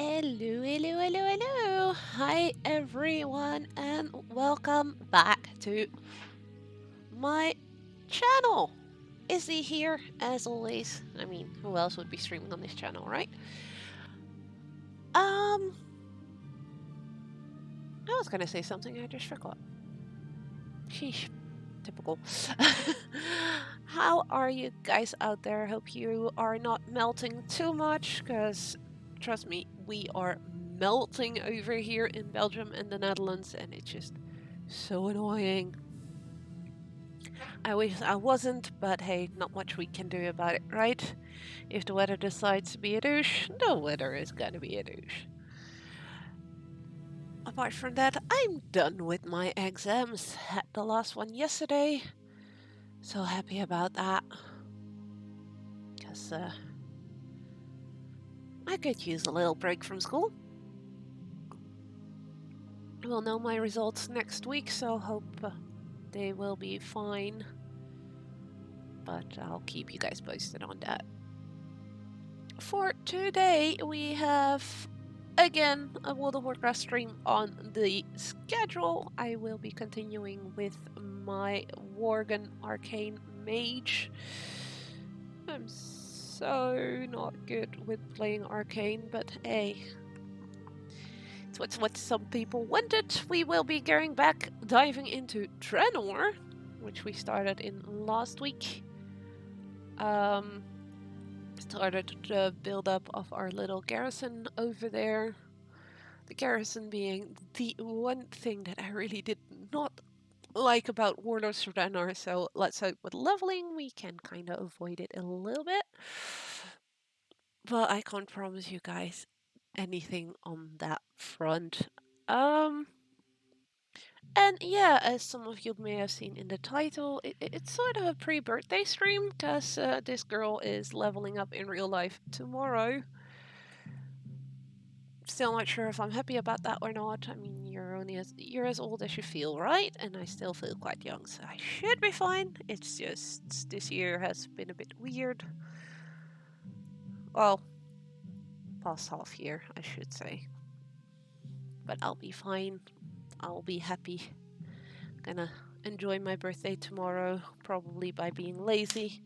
Hello, hello, hello, hello. Hi, everyone, and welcome back to my channel. Izzy here, as always. I mean, who else would be streaming on this channel, right? I was gonna say something, I just forgot. Sheesh, typical. How are you guys out there? Hope you are not melting too much, because trust me, we are melting over here in Belgium and the Netherlands, and it's just so annoying. I wish I wasn't, but hey, not much we can do about it, right? If the weather decides to be a douche, the weather is gonna be a douche. Apart from that, I'm done with my exams. Had the last one yesterday. So happy about that. Because I could use a little break from school. We'll know my results next week, so hope they will be fine. But I'll keep you guys posted on that. For today, we have again a World of Warcraft stream on the schedule. I will be continuing with my Worgen Arcane Mage. I'm so not good with playing Arcane, but hey, it's what some people wanted. We will be going back, diving into Draenor, which we started in last week. Started the build up of our little garrison over there. The garrison being the one thing that I really did not like about Warlords of Draenor, so let's hope with leveling we can kind of avoid it a little bit. But I can't promise you guys anything on that front. And yeah, as some of you may have seen in the title, it's sort of a pre-birthday stream, because this girl is leveling up in real life tomorrow. Still not sure if I'm happy about that or not. I mean, you're as old as you feel, right? And I still feel quite young, so I should be fine. It's just this year has been a bit weird. Well, past half year, I should say. But I'll be fine. I'll be happy. Gonna enjoy my birthday tomorrow, probably by being lazy.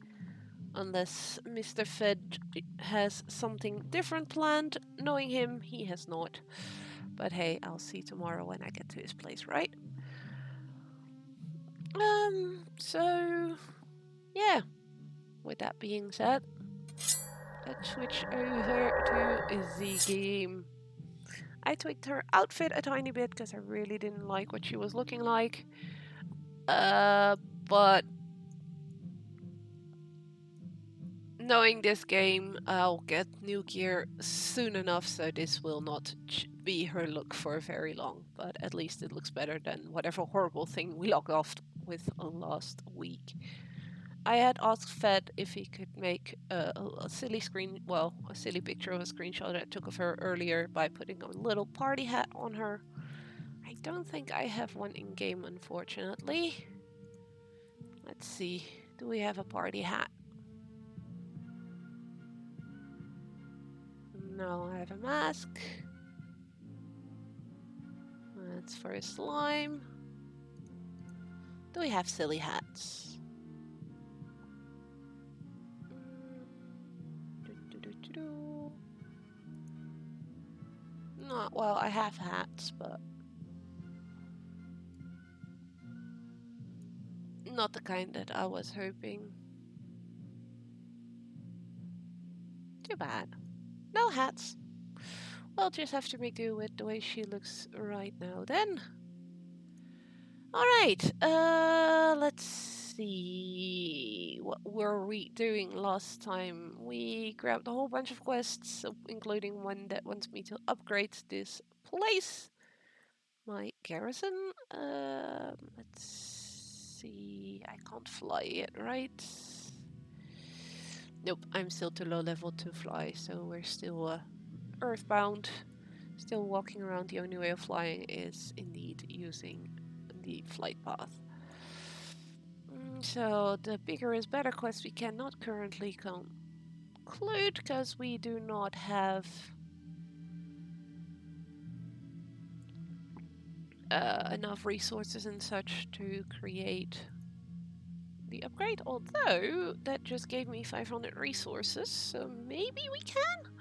Unless Mr. Fed has something different planned. Knowing him, he has not. But hey, I'll see tomorrow when I get to his place, right? So yeah. With that being said, let's switch over to the game. I tweaked her outfit a tiny bit because I really didn't like what she was looking like. But knowing this game, I'll get new gear soon enough, so this will not be her look for very long. But at least it looks better than whatever horrible thing we logged off with last week. I had asked Fed if he could make a silly a silly picture of a screenshot I took of her earlier by putting a little party hat on her. I don't think I have one in game, unfortunately. Let's see. Do we have a party hat? No, I have a mask. That's for a slime. Do we have silly hats? Not well, I have hats, but not the kind that I was hoping. Too bad. No hats. We'll just have to make do with the way she looks right now then. Alright, let's see. What were we doing last time? We grabbed a whole bunch of quests, including one that wants me to upgrade this place. My garrison. Let's see. I can't fly yet, right? Nope, I'm still too low level to fly, so we're still earthbound. Still walking around. The only way of flying is indeed using the flight path. So the bigger is better quest we cannot currently conclude because we do not have enough resources and such to create the upgrade, although that just gave me 500 resources, so maybe we can?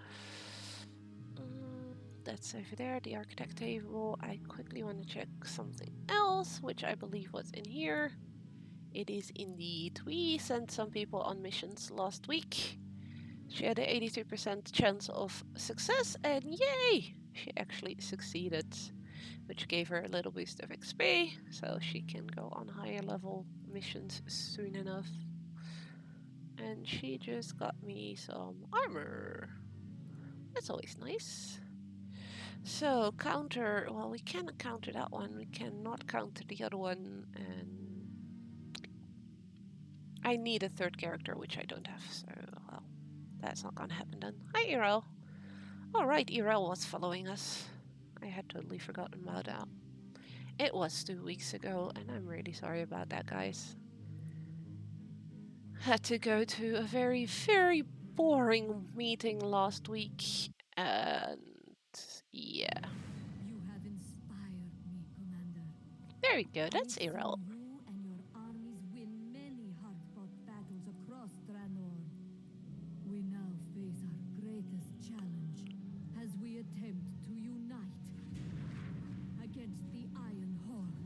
That's over there, the architect table. I quickly want to check something else, which I believe was in here. It is indeed. We sent some people on missions last week. She had an 82% chance of success, and yay! She actually succeeded, which gave her a little boost of XP, so she can go on higher level missions soon enough. And she just got me some armor. That's always nice. So, counter, well, we can counter that one, we cannot counter the other one, and I need a third character, which I don't have, so, well, that's not gonna happen then. Hi, Irel. Alright, Irel was following us. I had totally forgotten about that. It was 2 weeks ago, and I'm really sorry about that, guys. Had to go to a very, very boring meeting last week, and yeah. You have inspired me, Commander. Very good, that's I've Irel. seen you and your armies win many hard-fought battles across Draenor. We now face our greatest challenge as we attempt to unite against the Iron Horde.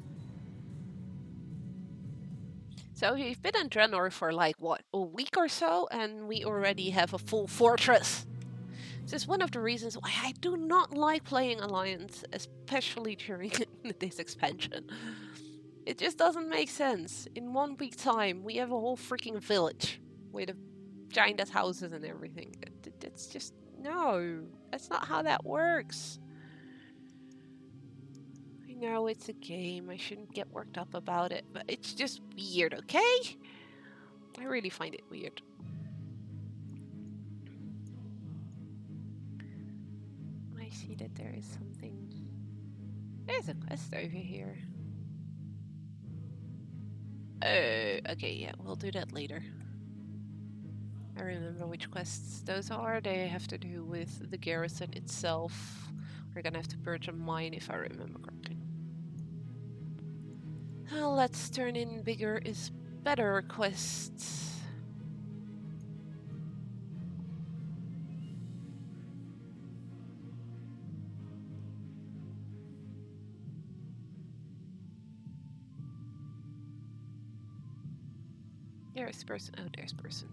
So we've been in Draenor for like, what, a week or so, and we already have a full fortress. This is one of the reasons why I do not like playing Alliance, especially during this expansion. It just doesn't make sense. In 1 week time, we have a whole freaking village with giant houses and everything. It's just, no, that's not how that works. I know it's a game, I shouldn't get worked up about it, but it's just weird, okay? I really find it weird. I see that there is something. There's a quest over here. Oh, okay, yeah, we'll do that later. I remember which quests those are. They have to do with the garrison itself. We're gonna have to purge a mine if I remember correctly. Let's turn in bigger is better quests. There's person. Oh, there's person.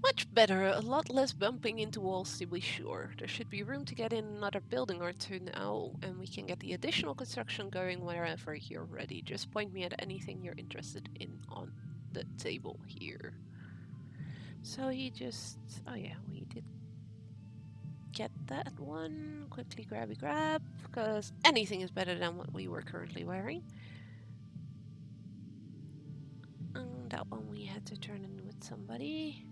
Much better, a lot less bumping into walls to be sure. There should be room to get in another building or two now, and we can get the additional construction going wherever you're ready. Just point me at anything you're interested in on the table here. So he just... oh yeah, we did get that one. Quickly grab, because anything is better than what we were currently wearing. And that one we had to turn in with somebody.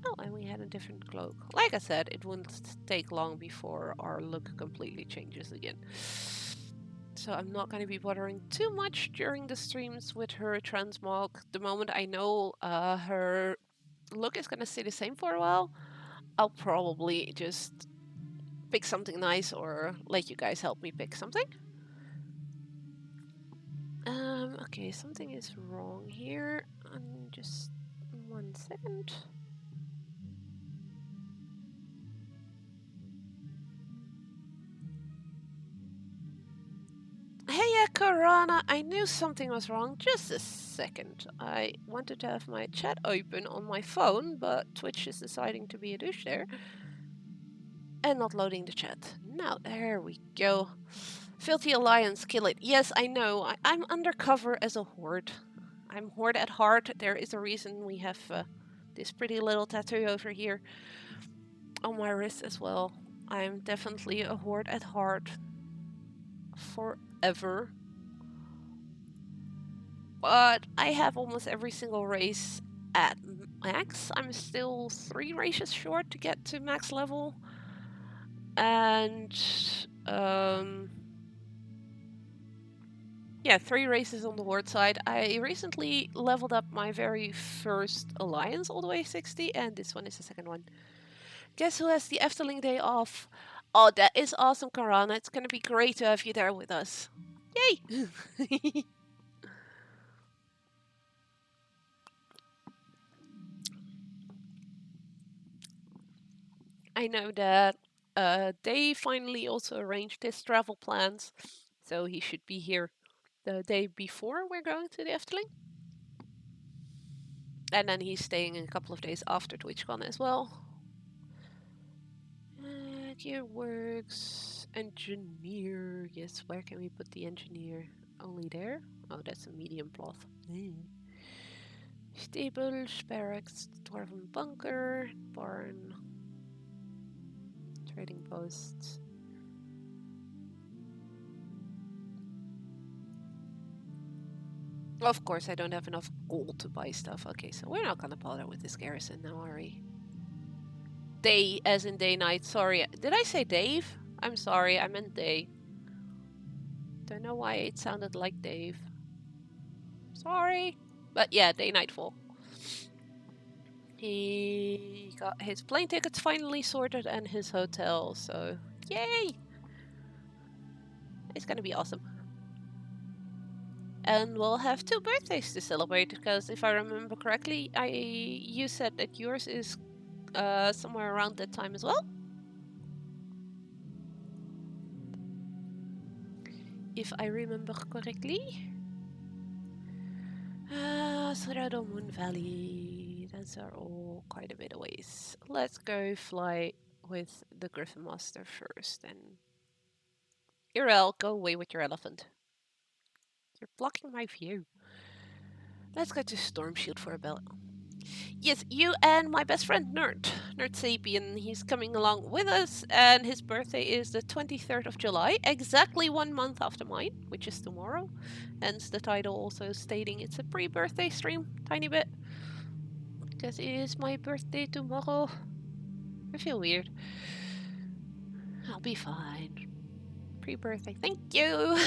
Oh, and we had a different cloak. Like I said, it wouldn't take long before our look completely changes again. So I'm not going to be bothering too much during the streams with her transmog. The moment I know her look is going to stay the same for a while, I'll probably just pick something nice or let you guys help me pick something. Okay, something is wrong here. Just 1 second. Hey, Corona, I knew something was wrong. Just a second. I wanted to have my chat open on my phone, but Twitch is deciding to be a douche there. And not loading the chat. Now, there we go. Filthy Alliance, kill it. Yes, I know. I'm undercover as a Horde. I'm Horde at heart. There is a reason we have this pretty little tattoo over here on my wrist as well. I'm definitely a Horde at heart. Forever. But I have almost every single race at max. I'm still 3 races short to get to max level. And yeah, 3 races on the Horde side. I recently leveled up my very first Alliance all the way 60, and this one is the second one. Guess who has the Efteling day off? Oh, that is awesome, Karana. It's gonna be great to have you there with us. Yay! I know that they finally also arranged his travel plans, so he should be here the day before we're going to the Efteling. And then he's staying a couple of days after TwitchCon as well. Gearworks, engineer. Yes, where can we put the engineer? Only there? Oh, that's a medium plot. Stables, barracks, dwarven bunker, barn, trading posts. Of course, I don't have enough gold to buy stuff. Okay, so we're not gonna bother with this garrison now, are we? Day, as in day night. Sorry, did I say Dave? I'm sorry, I meant day. Don't know why it sounded like Dave. Sorry. But yeah, day nightfall. He got his plane tickets finally sorted and his hotel, so yay! It's gonna be awesome. And we'll have 2 birthdays to celebrate, because if I remember correctly, you said that yours is somewhere around that time as well? If I remember correctly. Cerrado Moon Valley. Those are all quite a bit of ways. Let's go fly with the Griffin Master first, and Irel, go away with your elephant. You're blocking my view. Let's go to Storm Shield for a bit. Yes, you and my best friend, Nerd Sapien. He's coming along with us, and his birthday is the 23rd of July, exactly 1 month after mine, which is tomorrow. Hence the title also stating it's a pre-birthday stream, tiny bit. Because it is my birthday tomorrow. I feel weird. I'll be fine. Pre-birthday, thank you!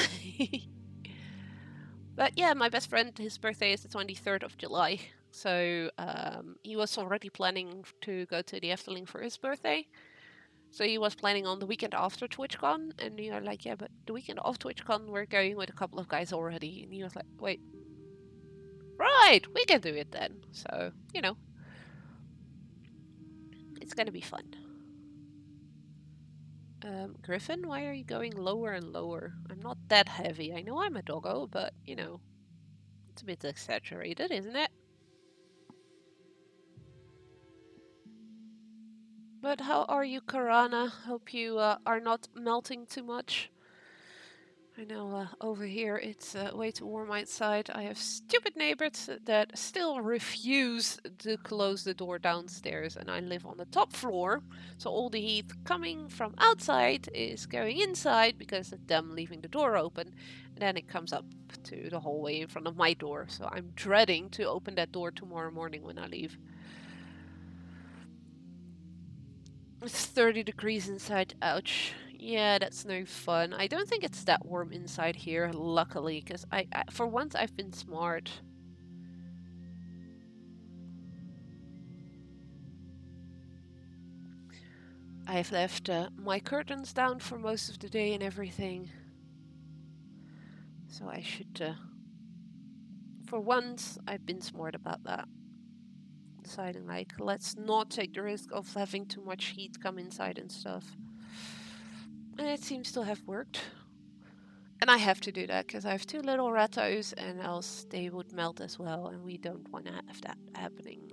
But yeah, my best friend, his birthday is the 23rd of July. So he was already planning to go to the Efteling for his birthday. So he was planning on the weekend after TwitchCon. And we were like, yeah, but the weekend of TwitchCon, we're going with a couple of guys already. And he was like, wait. Right, we can do it then. So, you know, it's going to be fun. Griffin, why are you going lower and lower? I'm not that heavy. I know I'm a doggo, but, you know, it's a bit exaggerated, isn't it? But how are you, Karana? Hope you are not melting too much. I know over here it's way too warm outside. I have stupid neighbors that still refuse to close the door downstairs, and I live on the top floor, so all the heat coming from outside is going inside because of them leaving the door open, and then it comes up to the hallway in front of my door, so I'm dreading to open that door tomorrow morning when I leave. It's 30 degrees inside. Ouch. Yeah, that's no fun. I don't think it's that warm inside here, luckily, because for once I've been smart. I've left my curtains down for most of the day and everything. So I should, for once, I've been smart about that. Deciding like, let's not take the risk of having too much heat come inside and stuff. And it seems to have worked. And I have to do that because I have 2 little rattos, and else they would melt as well, and we don't want to have that happening.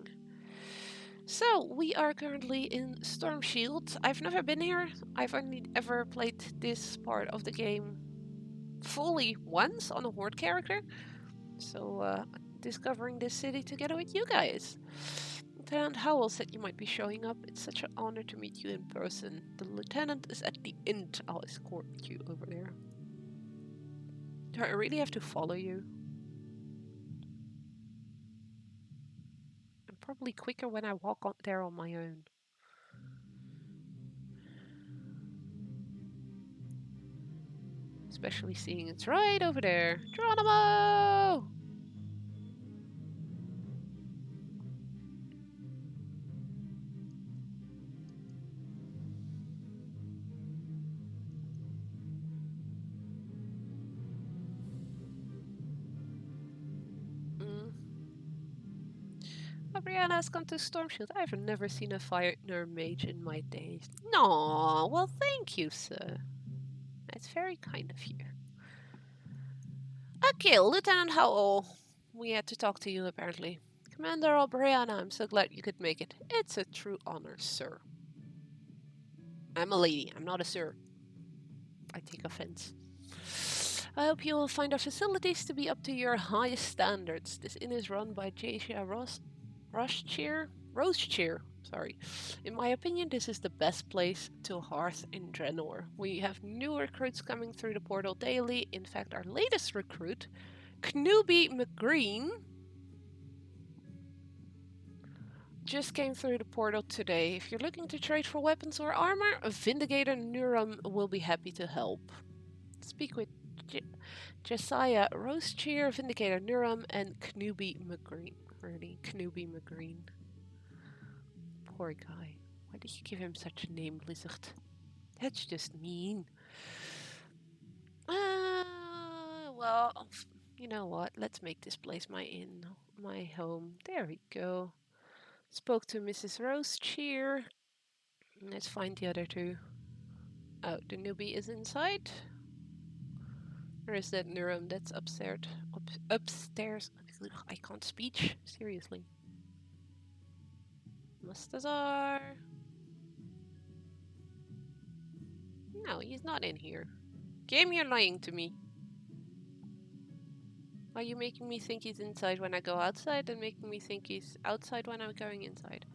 So, we are currently in Storm Shield. I've never been here. I've only ever played this part of the game fully once on a Horde character. So, discovering this city together with you guys. Lieutenant Howell said you might be showing up. It's such an honor to meet you in person. The lieutenant is at the inn. I'll escort you over there. Do I really have to follow you? I'm probably quicker when I walk on there on my own. Especially seeing it's right over there. Geronimo! Brianna has come to Stormshield. I've never seen a fire mage in my days. No, well, thank you, sir. That's very kind of you. Okay, Lieutenant Howell. We had to talk to you, apparently. Commander Brianna, I'm so glad you could make it. It's a true honor, sir. I'm a lady, I'm not a sir. I take offense. I hope you will find our facilities to be up to your highest standards. This inn is run by Jasia Rosecheer. Sorry. In my opinion, this is the best place to hearth in Draenor. We have new recruits coming through the portal daily. In fact, our latest recruit, Knooby McGreen, just came through the portal today. If you're looking to trade for weapons or armor, Vindicator Nurum will be happy to help. Speak with Josiah Rosecheer, Vindicator Nurum, and Knooby McGreen. Really, Knooby McGreen. Poor guy. Why did you give him such a name, Blizzard? That's just mean. Well, you know what? Let's make this place my inn, my home. There we go. Spoke to Mrs. Rosecheer. Let's find the other two. Oh, the newbie is inside. Or is that Nurum that's upstairs? Upstairs. I can't speech. Seriously. Mustazar. No, he's not in here. Game, you're lying to me. Are you making me think he's inside when I go outside and making me think he's outside when I'm going inside?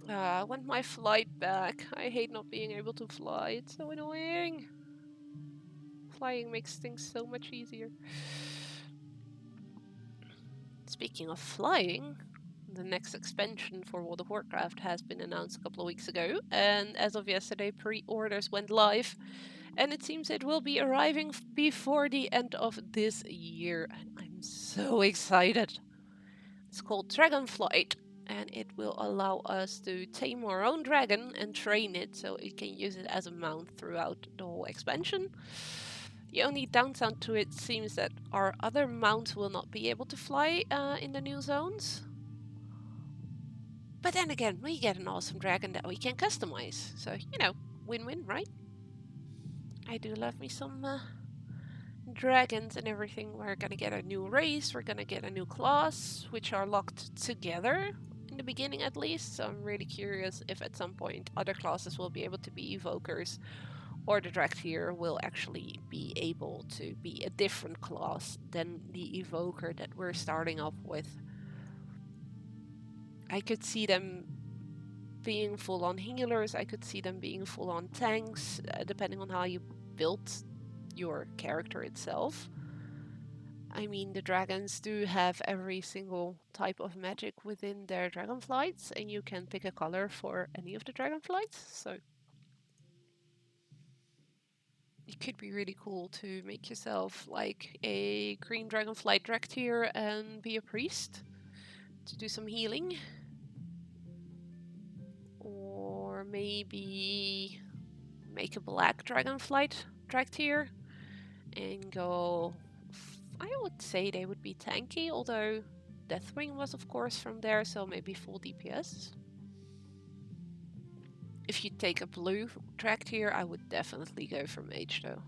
I want my flight back. I hate not being able to fly. It's so annoying. Flying makes things so much easier. Speaking of flying, the next expansion for World of Warcraft has been announced a couple of weeks ago, and as of yesterday, pre-orders went live, and it seems it will be arriving before the end of this year, and I'm so excited. It's called Dragonflight, and it will allow us to tame our own dragon and train it so it can use it as a mount throughout the whole expansion. The only downside to it seems that our other mounts will not be able to fly in the new zones. But then again, we get an awesome dragon that we can customize. So, you know, win-win, right? I do love me some dragons and everything. We're gonna get a new race, we're gonna get a new class, which are locked together in the beginning at least. So I'm really curious if at some point other classes will be able to be evokers, or the Draktyr will actually be able to be a different class than the evoker that we're starting off with. I could see them being full-on healers, I could see them being full-on tanks, depending on how you built your character itself. I mean, the dragons do have every single type of magic within their dragonflights, and you can pick a color for any of the dragonflights, so it could be really cool to make yourself like a green dragonflight Draktyr and be a priest to do some healing. Or maybe make a black dragonflight Draktyr and go... I would say they would be tanky, although Deathwing was of course from there, so maybe full DPS. If you take a blue Draktyr, I would definitely go for mage though.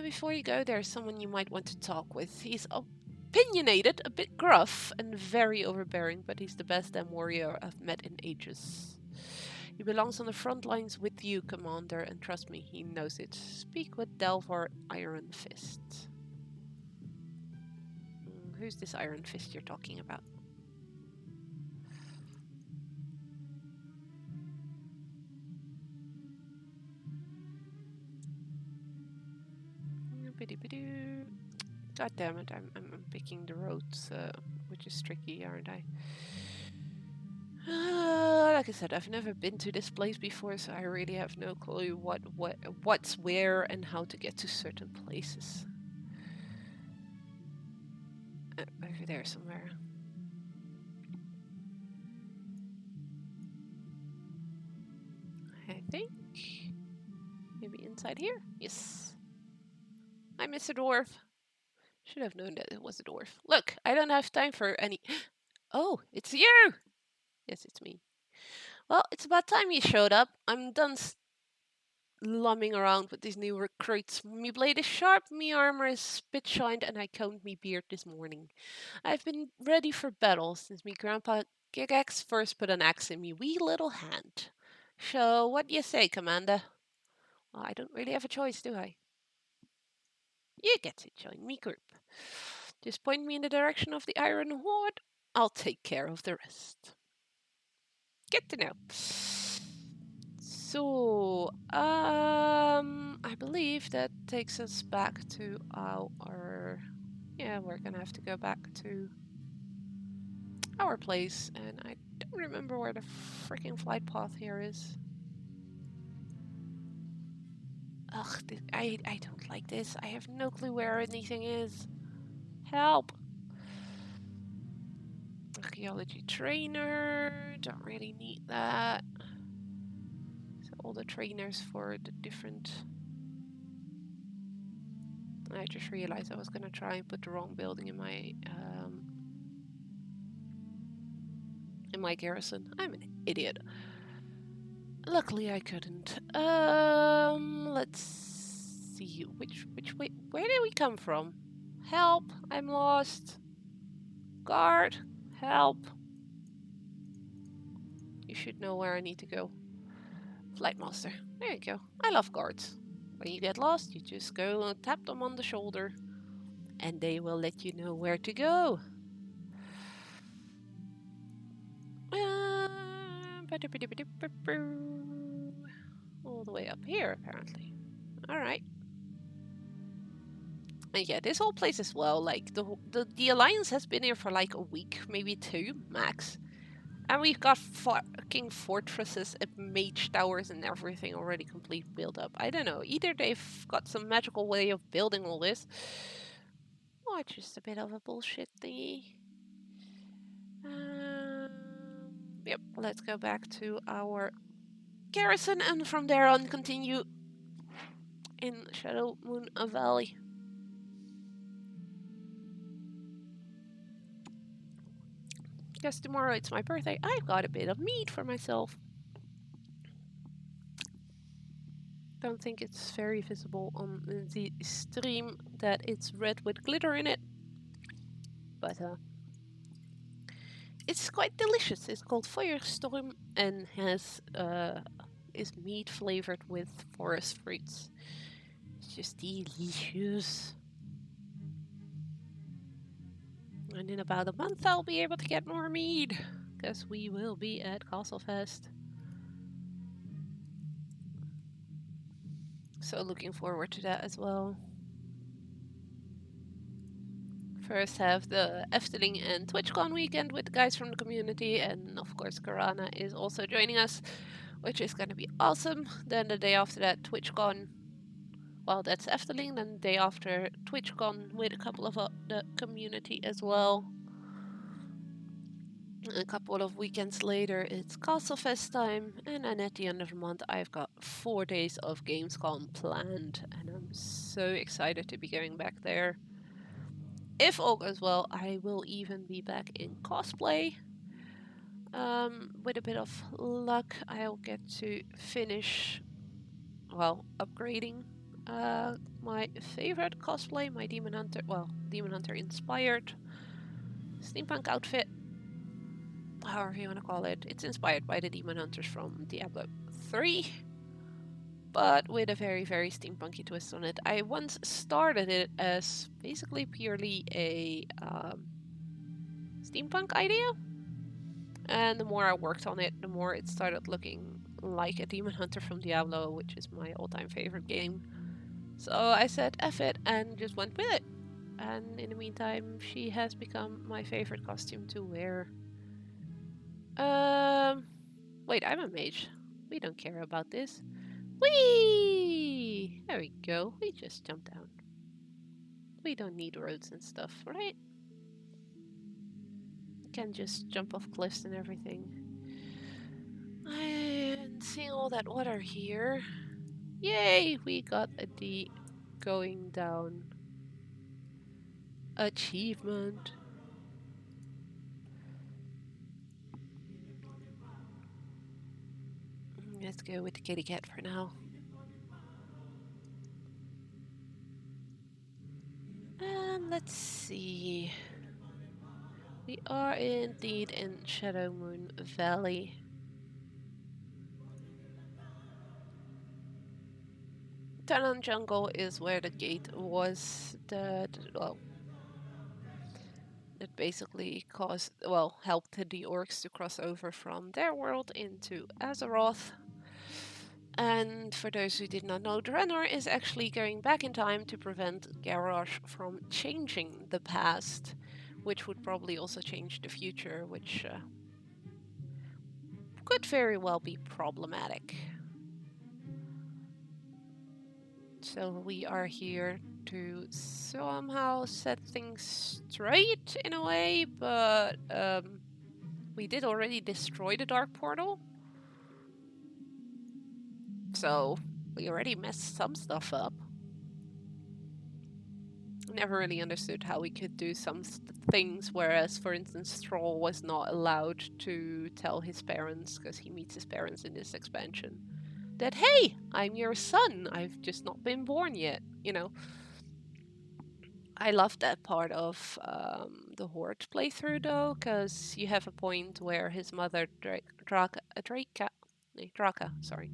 Before you go, there's someone you might want to talk with. He's opinionated, a bit gruff, and very overbearing, but he's the best damn warrior I've met in ages. He belongs on the front lines with you, Commander, and trust me, he knows it. Speak with Delvar Iron Fist. Who's this Iron Fist you're talking about? God damn it, I'm picking the roads, which is tricky, aren't I? Like I said, I've never been to this place before, so I really have no clue what's where and how to get to certain places. Over there somewhere. I think maybe inside here. Yes. Hi, Mr. Dwarf. Should have known that it was a dwarf. Look, I don't have time for any... Oh, it's you! Yes, it's me. Well, it's about time you showed up. I'm done lumming around with these new recruits. Me blade is sharp, me armor is spit-shined, and I combed me beard this morning. I've been ready for battle since me grandpa Gigax first put an axe in me wee little hand. So, what do you say, Commander? Well, I don't really have a choice, do I? You get to join me group. Just point me in the direction of the Iron Horde. I'll take care of the rest. Get to know. So, I believe that takes us back to our... Yeah, we're gonna have to go back to our place, and I don't remember where the freaking flight path here is. Ugh, I don't like this. I have no clue where anything is. Help! Archaeology trainer. Don't really need that. So all the trainers for the different... I just realized I was gonna try and put the wrong building in my garrison. I'm an idiot. Luckily I couldn't. Let's see. Which way? Where did we come from? Help! I'm lost. Guard! Help! You should know where I need to go. Flightmaster. There you go. I love guards. When you get lost, you just go and tap them on the shoulder, and they will let you know where to go. All the way up here, apparently. Alright. And yeah, this whole place as well, like, the Alliance has been here for like a week, maybe 2, max. And we've got fucking fortresses and mage towers and everything already complete built up. I don't know, either they've got some magical way of building all this, or just a bit of a bullshit thingy. Yep, let's go back to our garrison and from there on continue in Shadow Moon Valley. Because tomorrow it's my birthday, I've got a bit of meat for myself. Don't think it's very visible on the stream that it's red with glitter in it. But it's quite delicious. It's called Firestorm and is meat flavored with forest fruits. It's just delicious. And in about a month I'll be able to get more mead, because we will be at Castlefest. So looking forward to that as well. First have the Efteling and TwitchCon weekend with the guys from the community, and of course Karana is also joining us, which is going to be awesome. Then the day after that, TwitchCon. Well, that's Efteling. Then the day after, TwitchCon with a couple of the community as well. A couple of weekends later, it's Castlefest time, and then at the end of the month, I've got 4 days of Gamescom planned, and I'm so excited to be going back there. If all goes well, I will even be back in cosplay. With a bit of luck, I'll get to finish, well, upgrading my favorite cosplay, my Demon Hunter, well, Demon Hunter inspired steampunk outfit. However you want to call it. It's inspired by the Demon Hunters from Diablo 3, but with a very, very steampunky twist on it. I once started it as basically purely a steampunk idea, and the more I worked on it, the more it started looking like a Demon Hunter from Diablo, which is my all-time favorite game. So I said F it and just went with it. And in the meantime, she has become my favorite costume to wear. Wait, I'm a mage. We don't care about this. Whee! There we go. We just jumped down. We don't need roads and stuff, right? We can just jump off cliffs and everything. And seeing all that water here. Yay! We got a D going down. Achievement. Let's go with the kitty cat for now. And let's see. We are indeed in Shadow Moon Valley. Tanan Jungle is where the gate was that, well, that basically caused, well, helped the orcs to cross over from their world into Azeroth. And for those who did not know, Draenor is actually going back in time to prevent Garrosh from changing the past, which would probably also change the future, which could very well be problematic. So we are here to somehow set things straight in a way, but we did already destroy the Dark Portal. So we already messed some stuff up. Never really understood how we could do some things, whereas, for instance, Thrall was not allowed to tell his parents, because he meets his parents in this expansion, that, hey, I'm your son, I've just not been born yet, you know. I love that part of the Horde playthrough, though, because you have a point where his mother, Draka, sorry,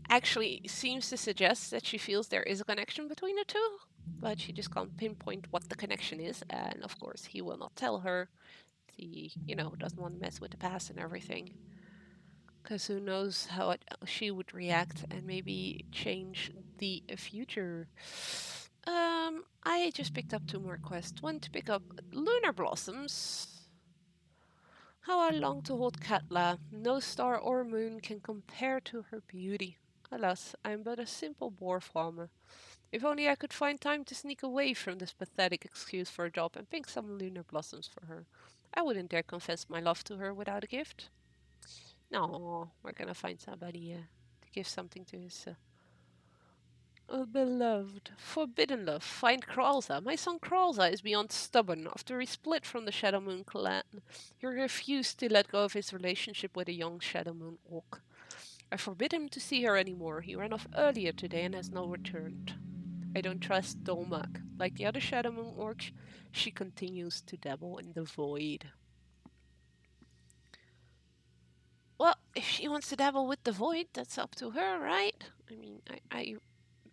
actually seems to suggest that she feels there is a connection between the two, but she just can't pinpoint what the connection is, and of course he will not tell her. He, doesn't want to mess with the past and everything, because who knows how she would react and maybe change the future. I just picked up 2 more quests. One to pick up Lunar Blossoms. How I long to hold Katla. No star or moon can compare to her beauty. Alas, I am but a simple boar farmer. If only I could find time to sneak away from this pathetic excuse for a job and pick some lunar blossoms for her. I wouldn't dare confess my love to her without a gift. No, we're gonna find somebody to give something to his beloved. Forbidden love. Find Kralza. My son Kralza is beyond stubborn. After he split from the Shadow Moon clan, he refused to let go of his relationship with a young Shadow Moon orc. I forbid him to see her anymore. He ran off earlier today and has not returned. I don't trust Dolmak. Like the other Shadow Moon orcs, she continues to dabble in the void. Well, if she wants to dabble with the void, that's up to her, right? I mean, I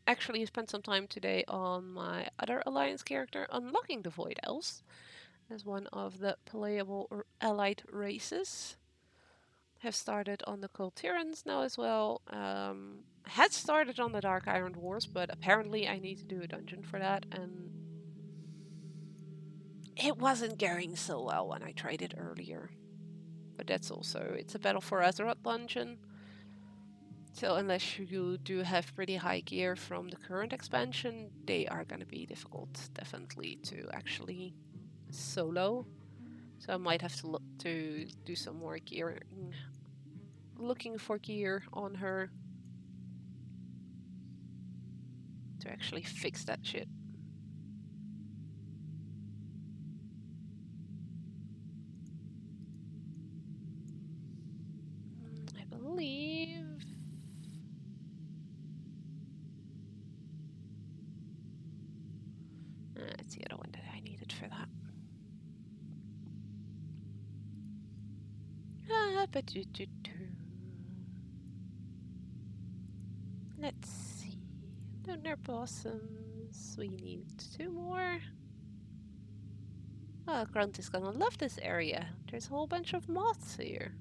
actually spent some time today on my other Alliance character unlocking the Void Elves as one of the playable allied races. Have started on the Cold Tyrants now as well. Had started on the Dark Iron Wars, but apparently I need to do a dungeon for that, and it wasn't going so well when I tried it earlier. But that's also, it's a Battle for Azeroth dungeon. So unless you do have pretty high gear from the current expansion, they are going to be difficult, definitely, to actually solo. So I might have to look to do some more gear, looking for gear on her to actually fix that shit. I believe that's the other one that I needed for that. Let's see. Lunar blossoms. We need 2 more. Oh, Grunt is gonna love this area. There's a whole bunch of moths here.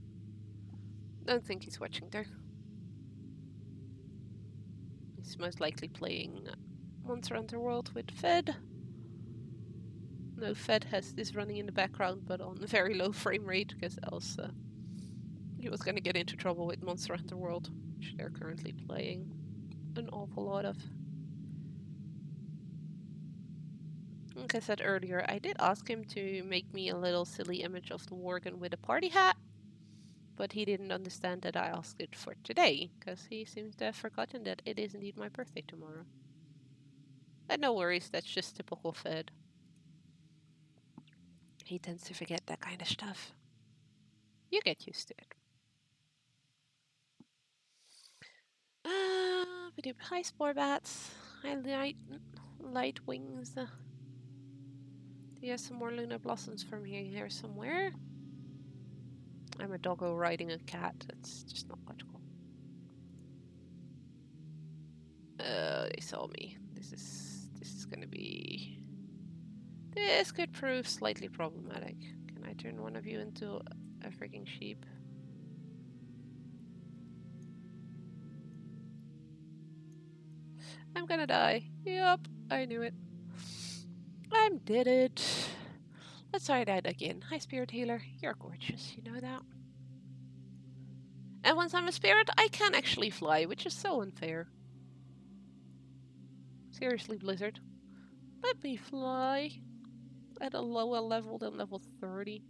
Don't think he's watching there. He's most likely playing Monster Hunter World with Fed. No, Fed is running in the background, but on a very low frame rate, because else he was gonna get into trouble with Monster Hunter World, which they're currently playing an awful lot of. Like I said earlier, I did ask him to make me a little silly image of the Worgen with a party hat, but he didn't understand that I asked it for today, because he seems to have forgotten that it is indeed my birthday tomorrow. And no worries, that's just typical Fed. He tends to forget that kind of stuff. You get used to it. We do high spore bats. High light wings. Do you have some more Lunar Blossoms from here somewhere? I'm a doggo riding a cat. That's just not logical. They saw me. This is gonna be. This could prove slightly problematic. Can I turn one of you into a freaking sheep? I'm gonna die. Yup, I knew it. I did it. Let's try that again. Hi, Spirit Healer. You're gorgeous, you know that? And once I'm a spirit, I can actually fly, which is so unfair. Seriously, Blizzard. Let me fly. At a lower level than level 30.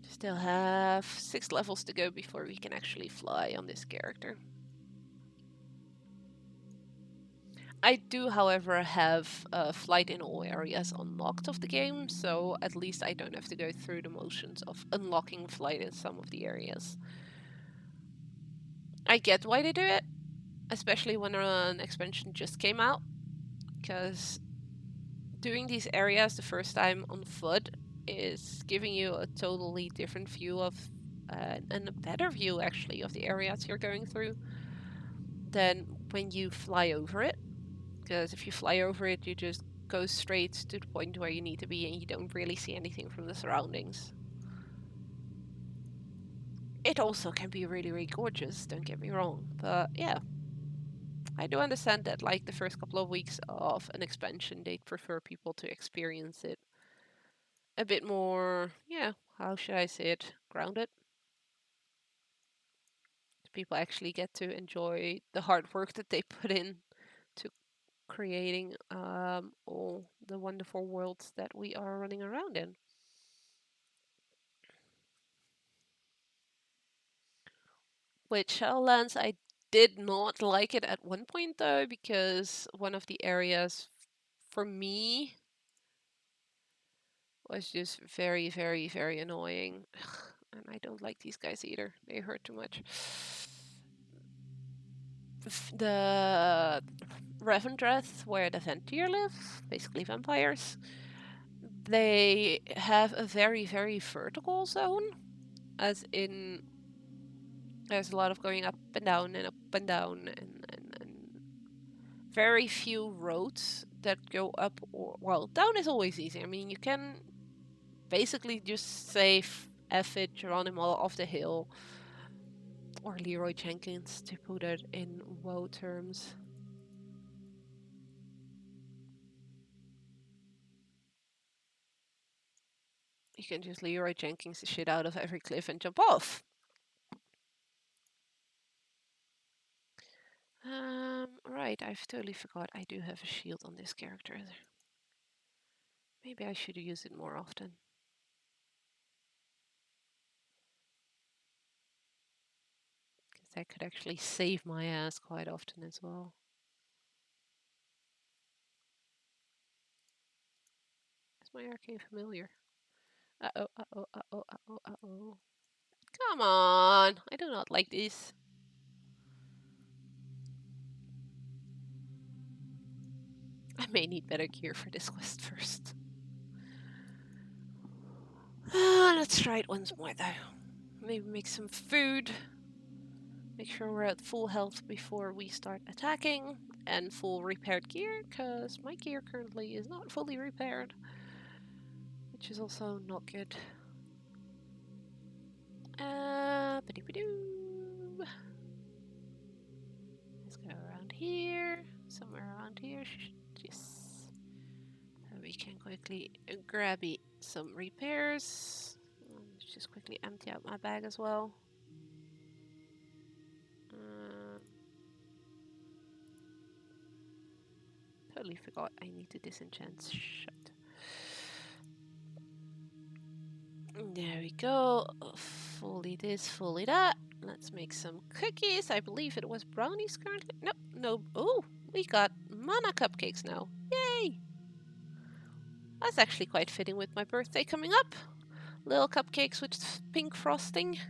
Still have 6 levels to go before we can actually fly on this character. I do, however, have flight in all areas unlocked of the game, so at least I don't have to go through the motions of unlocking flight in some of the areas. I get why they do it, especially when an expansion just came out, because doing these areas the first time on foot is giving you a totally different view of, and a better view actually, of the areas you're going through than when you fly over it. Because if you fly over it, you just go straight to the point where you need to be and you don't really see anything from the surroundings. It also can be really, really gorgeous, don't get me wrong, but yeah. I do understand that, like, the first couple of weeks of an expansion, they'd prefer people to experience it a bit more, yeah, how should I say it, grounded. People actually get to enjoy the hard work that they put in to creating all the wonderful worlds that we are running around in. With Shadowlands, I did not like it at one point though, because one of the areas for me was just very, very, very annoying. And I don't like these guys either. They hurt too much. The Revendreth, where the Ventir live, basically vampires, they have a very, very vertical zone, as in there's a lot of going up and down and up and down, and very few roads that go up or, well, down is always easy. I mean, you can basically just say F it, Geronimo off the hill, or Leroy Jenkins, to put it in WoW terms. You can just Leroy Jenkins the shit out of every cliff and jump off. Right, I've totally forgot I do have a shield on this character. Maybe I should use it more often. Because that could actually save my ass quite often as well. Is my arcane familiar? Uh-oh, uh-oh, uh-oh, uh-oh, uh-oh. Come on! I do not like this. I may need better gear for this quest first. Let's try it once more though. Maybe make some food. Make sure we're at full health before we start attacking. And full repaired gear, because my gear currently is not fully repaired. Which is also not good. Ba-doo-ba-doo. Let's go around here. Somewhere around here. Yes. So we can quickly grab some repairs. Let's just quickly empty out my bag as well. Totally forgot I need to disenchant. Shut. There we go. Fully this, fully that. Let's make some cookies. I believe it was brownies currently. No, no. Oh, we got mana cupcakes now. Yay! That's actually quite fitting with my birthday coming up. Little cupcakes with pink frosting.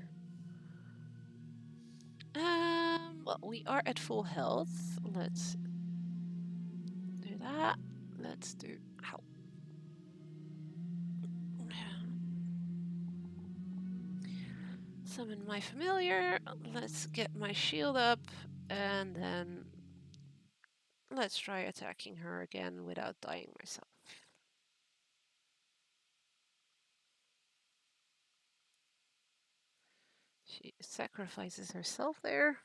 Well, we are at full health. Let's do that. Let's do... Ow. Summon my familiar. Let's get my shield up. And then let's try attacking her again without dying myself. She sacrifices herself there.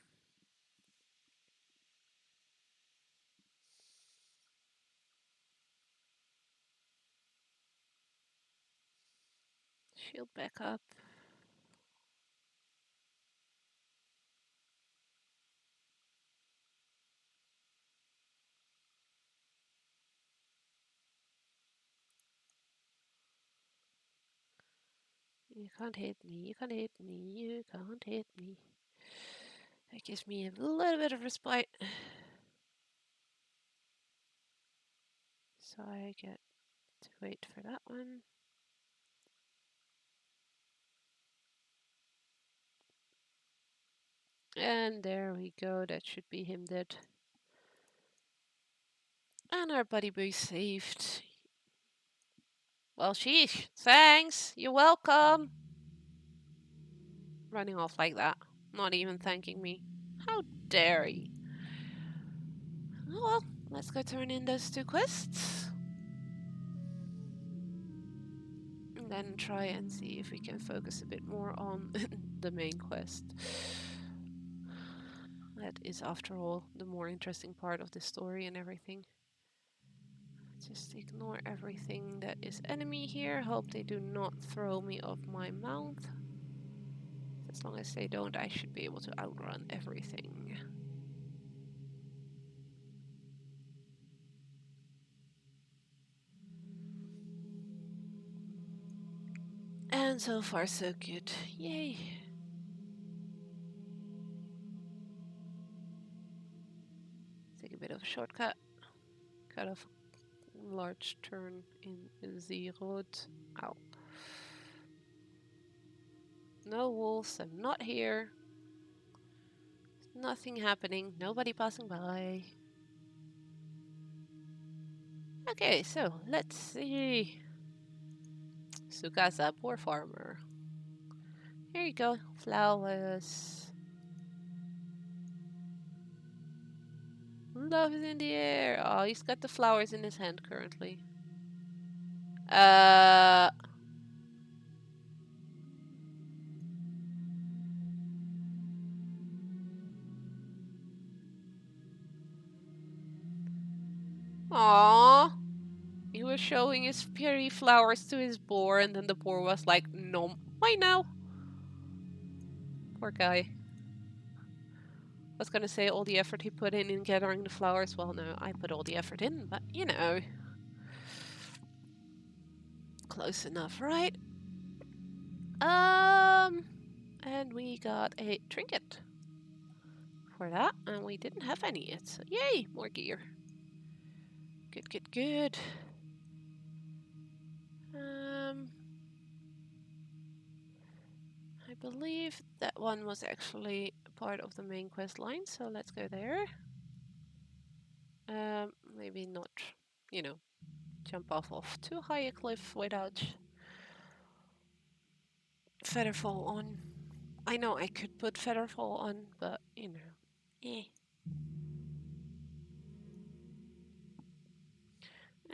Shield back up. You can't hit me, you can't hit me, you can't hit me. That gives me a little bit of respite. So I get to wait for that one. And there we go, that should be him dead. And our buddy boy saved. Well, sheesh. Thanks. You're welcome. Running off like that. Not even thanking me. How dare he? Oh well, let's go turn in those 2 quests. And then try and see if we can focus a bit more on the main quest. That is, after all, the more interesting part of the story and everything. Just ignore everything that is enemy here. Hope they do not throw me off my mount. As long as they don't, I should be able to outrun everything. And so far so good. Yay! Take a bit of a shortcut. Cut off a large turn in the road. Ow. No wolves, I'm not here. Nothing happening, nobody passing by. Okay, so let's see. Sukasa, poor farmer. Here you go, flowers. Love is in the air. Oh, he's got the flowers in his hand currently. Aww. He was showing his fairy flowers to his boar, and then the boar was like, no, why now? Poor guy. I was gonna say all the effort he put in gathering the flowers. Well, no, I put all the effort in, but you know. Close enough, right? And we got a trinket for that, and we didn't have any yet, so yay, more gear. Good, good, good. I believe that one was actually part of the main quest line, so let's go there. Maybe not, you know, jump off too high a cliff without Featherfall on. I know I could put Featherfall on, but you know, eh.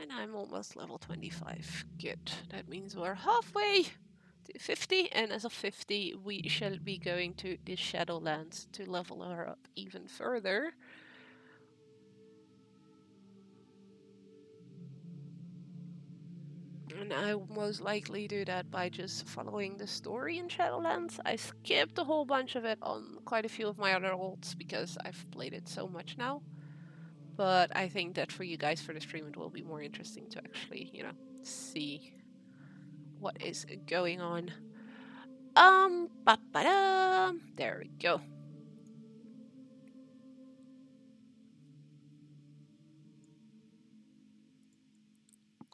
And I'm almost level 25. Good. That means we're halfway to 50, and as of 50, we shall be going to the Shadowlands to level her up even further. And I will most likely do that by just following the story in Shadowlands. I skipped a whole bunch of it on quite a few of my other ults because I've played it so much now. But I think that for you guys for the stream it will be more interesting to actually, you know, see what is going on. There we go.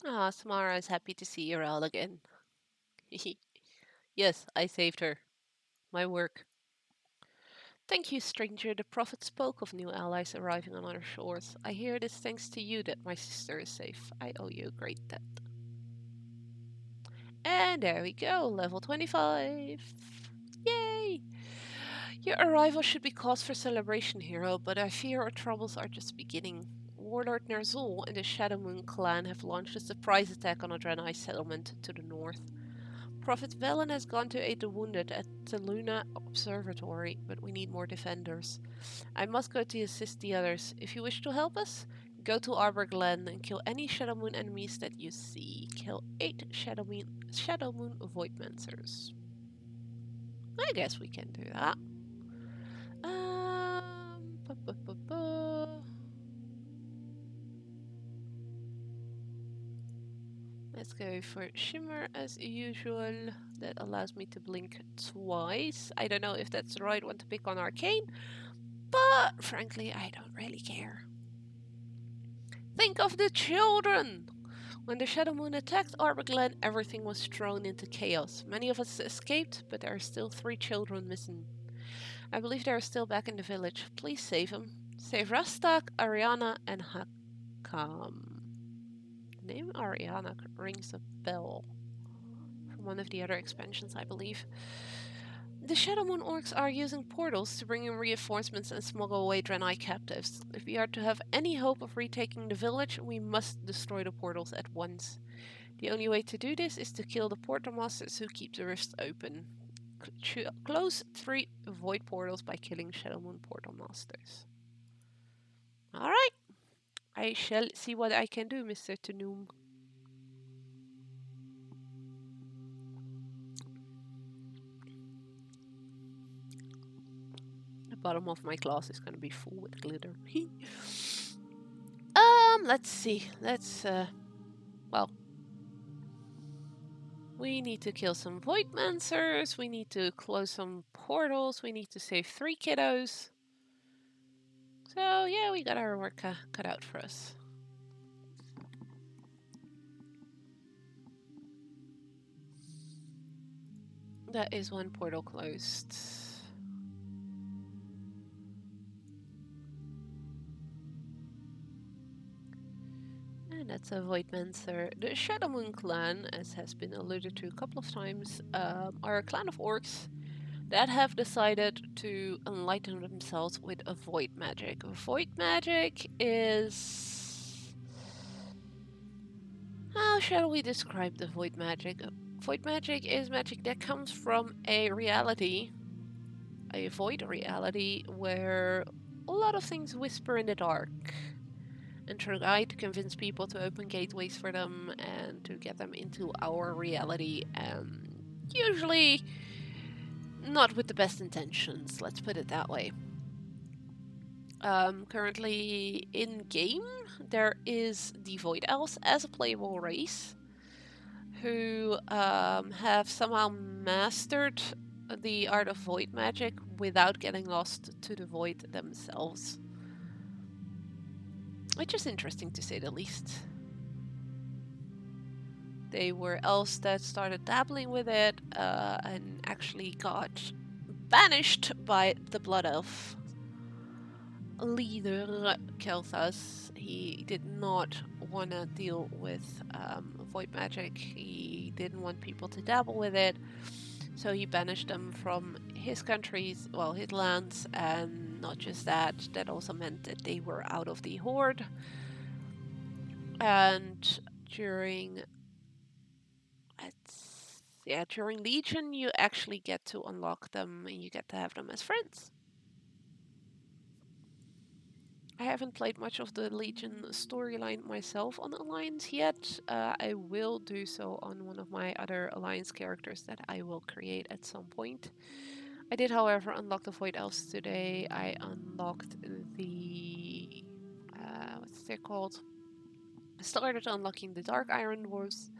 Ah, Samara is happy to see you all again. Yes, I saved her. My work. Thank you, stranger. The prophet spoke of new allies arriving on our shores. I hear it is thanks to you that my sister is safe. I owe you a great debt. And there we go, level 25. Yay! Your arrival should be cause for celebration, hero, but I fear our troubles are just beginning. Warlord Nerzul and the Shadow Moon clan have launched a surprise attack on a Draenei settlement to the north. Prophet Velen has gone to aid the wounded at the Luna Observatory, but we need more defenders. I must go to assist the others. If you wish to help us, go to Arbor Glen and kill any Shadow Moon enemies that you see. Kill 8 Shadow Moon Voidmancers. I guess we can do that. Ba, ba, ba, ba. Let's go for Shimmer as usual. That allows me to blink twice. I don't know if that's the right one to pick on Arcane, but frankly, I don't really care. Think of the children! When the Shadow Moon attacked Arbor Glen, everything was thrown into chaos. Many of us escaped, but there are still 3 children missing. I believe they are still back in the village. Please save them. Save Rastak, Ariana, and Hakam. The name Ariana rings a bell from one of the other expansions, I believe. The Shadow Moon orcs are using portals to bring in reinforcements and smuggle away Draenei captives. If we are to have any hope of retaking the village, we must destroy the portals at once. The only way to do this is to kill the portal masters who keep the rifts open. Close 3 void portals by killing Shadow Moon portal masters. Alright, I shall see what I can do, Mr. Tanoom. The bottom of my glass is gonna be full with glitter. Let's see. Well, we need to kill some Voidmancers, we need to close some portals, we need to save 3 kiddos. So yeah, we got our work cut out for us. That is 1 portal closed. And that's a Voidmancer. The Shadow Moon clan, as has been alluded to a couple of times, are a clan of orcs that have decided to enlighten themselves with a void magic. Void magic is... How shall we describe the void magic? Void magic is magic that comes from a reality, a void reality, where a lot of things whisper in the dark and try to convince people to open gateways for them and to get them into our reality, and usually not with the best intentions, let's put it that way. Currently in game, there is the Void Elves as a playable race who have somehow mastered the art of void magic without getting lost to the void themselves. Which is interesting to say the least. They were elves that started dabbling with it and actually got banished by the Blood Elf leader, Kelthas. He did not want to deal with void magic. He didn't want people to dabble with it. So he banished them from his countries, well, his lands, and not just that, that also meant that they were out of the Horde. And during Legion, you actually get to unlock them and you get to have them as friends. I haven't played much of the Legion storyline myself on Alliance yet. I will do so on one of my other Alliance characters that I will create at some point. I did, however, unlock the Void Elves today. I unlocked the... what's they called? I started unlocking the Dark Iron Dwarves.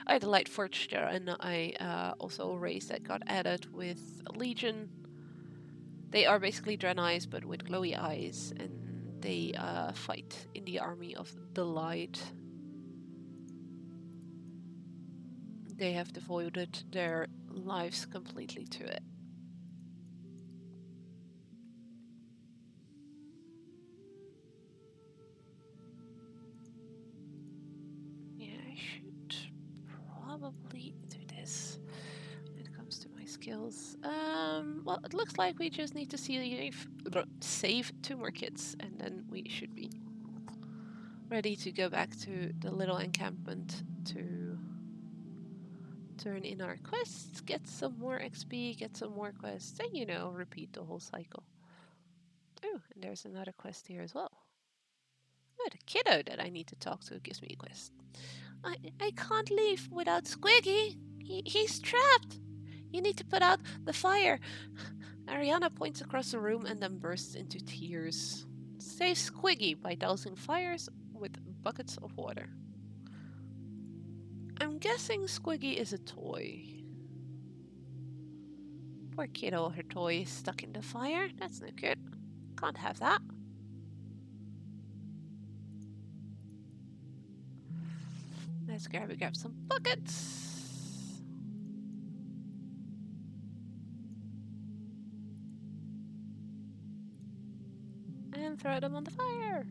I had a Light Forge there, and I also a race that got added with Legion. They are basically Draenei, but with glowy eyes, and they fight in the army of the light. they have devoted their lives completely to it. Yeah, I should probably do this when it comes to my skills. Well, it looks like we just need to save 2 more kids, and then we should be ready to go back to the little encampment to turn in our quests, get some more XP, get some more quests, and repeat the whole cycle. Oh, and there's another quest here as well. Oh, the kiddo that I need to talk to gives me a quest. I can't leave without Squiggy. He's trapped. You need to put out the fire. Ariana points across the room and then bursts into tears. Save Squiggy by dousing fires with buckets of water. I'm guessing Squiggy is a toy. Poor kiddo, her toy is stuck in the fire. That's no good. Can't have that. Let's grab some buckets. And throw them on the fire.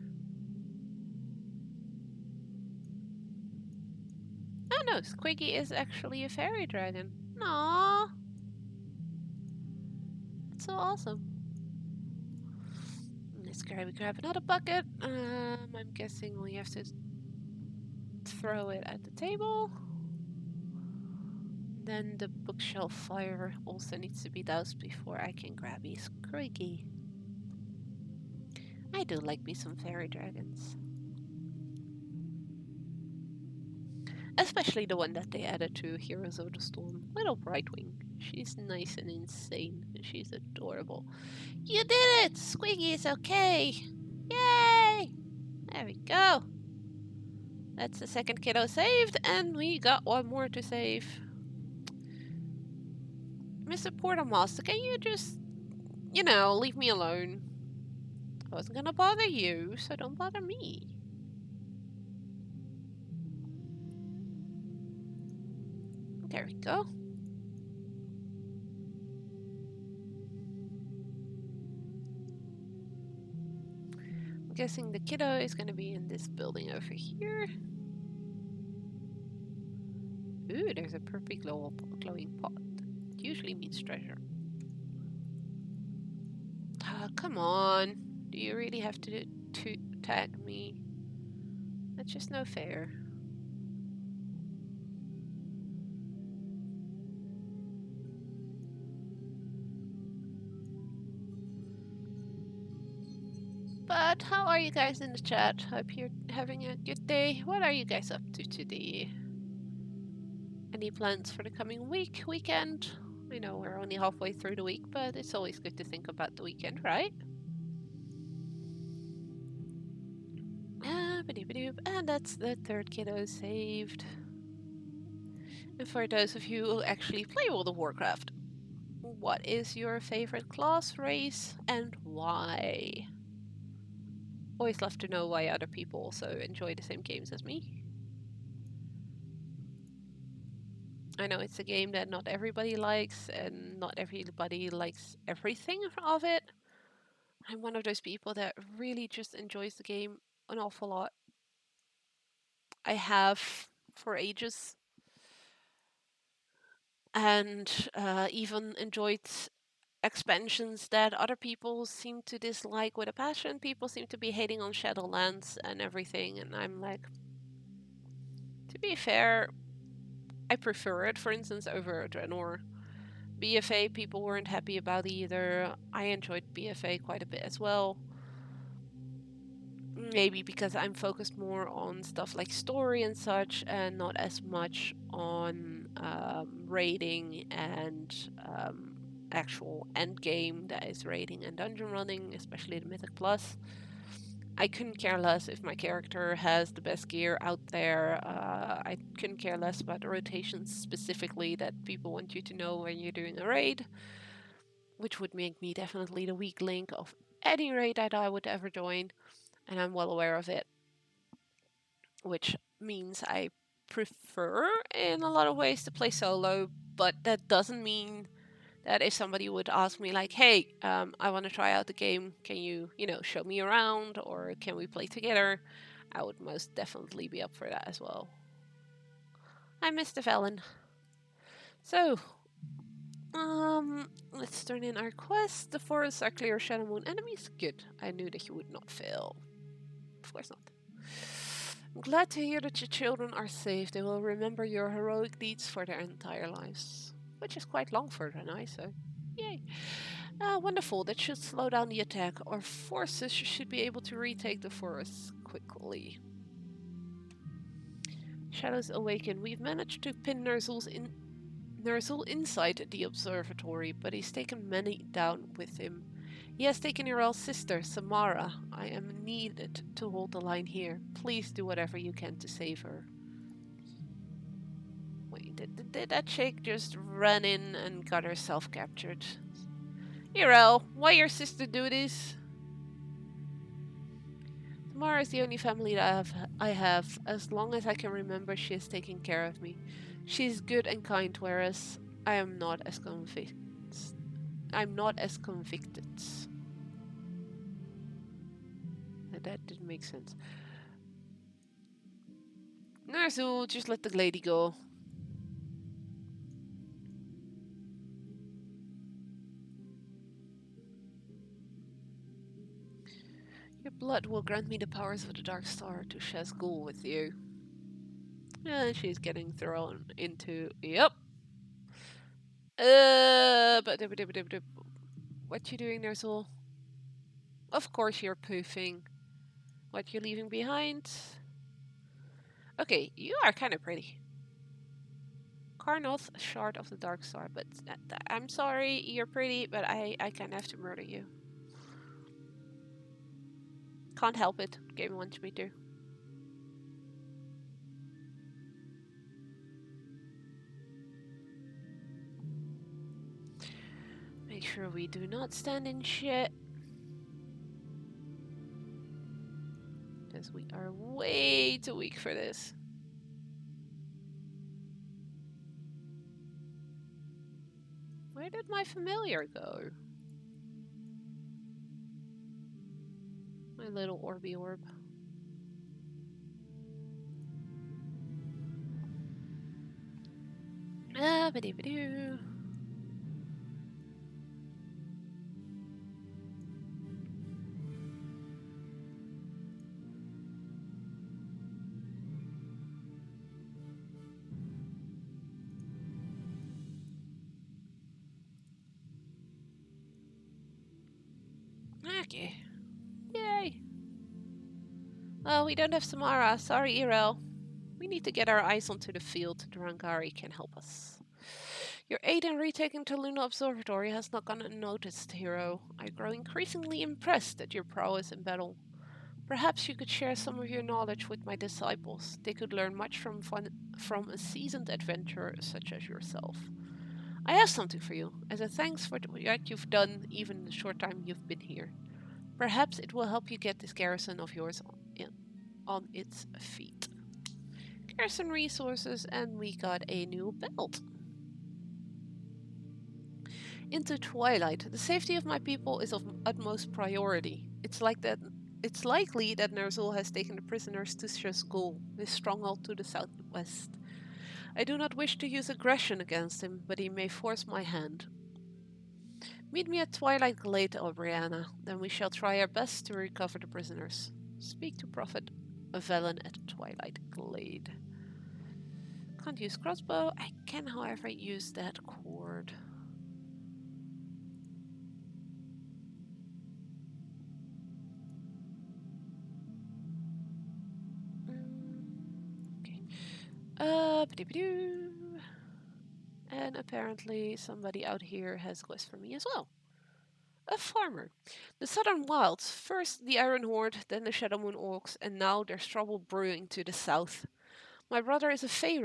Oh no, Squiggy is actually a fairy dragon. Aww. That's so awesome. Let's grab another bucket. I'm guessing we have to throw it at the table. Then the bookshelf fire also needs to be doused before I can grab a Squiggy. I do like me some fairy dragons. Especially the one that they added to Heroes of the Storm. Little Brightwing. She's nice and insane, and she's adorable. You did it! Squiggy is okay! Yay! There we go. That's the second kiddo saved, and we got 1 more to save. Mr. Portermaster, can you just, leave me alone? I wasn't gonna bother you, so don't bother me. There we go. I'm guessing the kiddo is gonna be in this building over here. Ooh, there's a purple glowing pot. It usually means treasure. Ah, come on. Do you really have to tag me? That's just no fair. But how are you guys in the chat? Hope you're having a good day. What are you guys up to today? Any plans for the coming weekend? I know we're only halfway through the week, but it's always good to think about the weekend, right? And that's the third kiddo saved. And for those of you who actually play World of Warcraft, what is your favorite class, race, and why? Always love to know why other people also enjoy the same games as me. I know it's a game that not everybody likes, and not everybody likes everything of it. I'm one of those people that really just enjoys the game an awful lot. I have for ages, and even enjoyed expansions that other people seem to dislike with a passion. People seem to be hating on Shadowlands and everything, and I'm like, to be fair, I prefer it, for instance, over Draenor. BFA people weren't happy about either. I enjoyed BFA quite a bit as well. Maybe because I'm focused more on stuff like story and such, and not as much on raiding and actual end game that is raiding and dungeon running, especially the Mythic Plus. I couldn't care less if my character has the best gear out there. I couldn't care less about the rotations specifically that people want you to know when you're doing a raid, which would make me definitely the weak link of any raid that I would ever join, and I'm well aware of it. Which means I prefer in a lot of ways to play solo, but that doesn't mean that if somebody would ask me like, hey, I want to try out the game, can you, show me around, or can we play together, I would most definitely be up for that as well. I missed the Velen. So, let's turn in our quest. The forests are clear of Shadow Moon enemies. Good. I knew that you would not fail. Of course not. I'm glad to hear that your children are safe. They will remember your heroic deeds for their entire lives. Which is quite long for Draenor, so yay. Wonderful. That should slow down the attack. Our forces should be able to retake the forest quickly. Shadows awaken. We've managed to pin Ner'zhul inside the observatory, but he's taken many down with him. He has taken Irel's sister, Samara. I am needed to hold the line here. Please do whatever you can to save her. Wait, did that chick just run in and got herself captured? Irel, why your sister do this? Samara is the only family that I have. As long as I can remember, she has taken care of me. She's good and kind, whereas I am not as convicted. That didn't make sense. Ner'zhul, just let the lady go. Your blood will grant me the powers of the Dark Star to Shazgul with you. And she's getting thrown into... Yep. But what you doing, Ner'zhul? Of course you're poofing. What you leaving behind? Okay, you are kind of pretty. Karnoth, Shard of the Dark Star, but I'm sorry, you're pretty, but I kind of have to murder you. Can't help it. Game wants me to. Make sure we do not stand in shit. Because we are way too weak for this. Where did my familiar go? My little Orby orb. Ba-dee-ba-doo. Okay. Yay. Well, we don't have Samara. Sorry, Irel. We need to get our eyes onto the field. Drangari can help us. Your aid in retaking Taluna Observatory has not gone unnoticed, hero. I grow increasingly impressed at your prowess in battle. Perhaps you could share some of your knowledge with my disciples. They could learn much from a seasoned adventurer such as yourself. I have something for you, as a thanks for what you've done even in the short time you've been here. Perhaps it will help you get this garrison of yours on its feet. Garrison resources, and we got a new belt. Into Twilight. The safety of my people is of utmost priority. It's likely that Ner'zhul has taken the prisoners to Shazgul, his stronghold to the southwest. I do not wish to use aggression against him, but he may force my hand. Meet me at Twilight Glade, Brianna, then we shall try our best to recover the prisoners. Speak to Prophet Velen at Twilight Glade. Can't use crossbow. I can, however, use that cord. Okay. And apparently somebody out here has a quest for me as well. A farmer. The southern wilds. First the Iron Horde, then the Shadow Moon Orcs, and now there's trouble brewing to the south. My brother is a Fey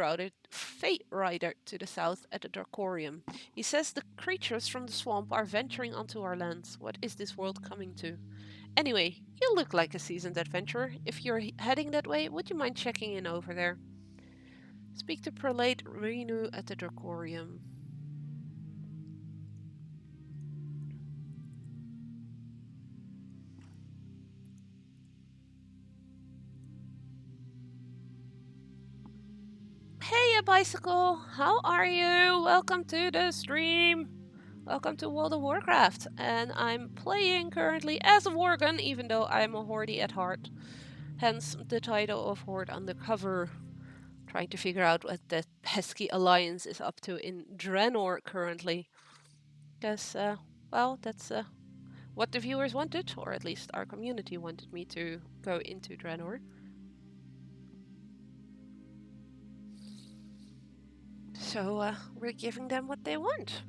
rider to the south at the Dracorium. He says the creatures from the swamp are venturing onto our lands. What is this world coming to? Anyway, you look like a seasoned adventurer. If you're heading that way, would you mind checking in over there? Speak to Prelate Renu at the Dracorium. Hey, a bicycle! How are you? Welcome to the stream! Welcome to World of Warcraft. And I'm playing currently as a Worgen, even though I'm a Horde at heart. Hence the title of Horde Undercover. Trying to figure out what that pesky alliance is up to in Draenor currently. Because, well, that's what the viewers wanted, or at least our community wanted me to go into Draenor. So, we're giving them what they want.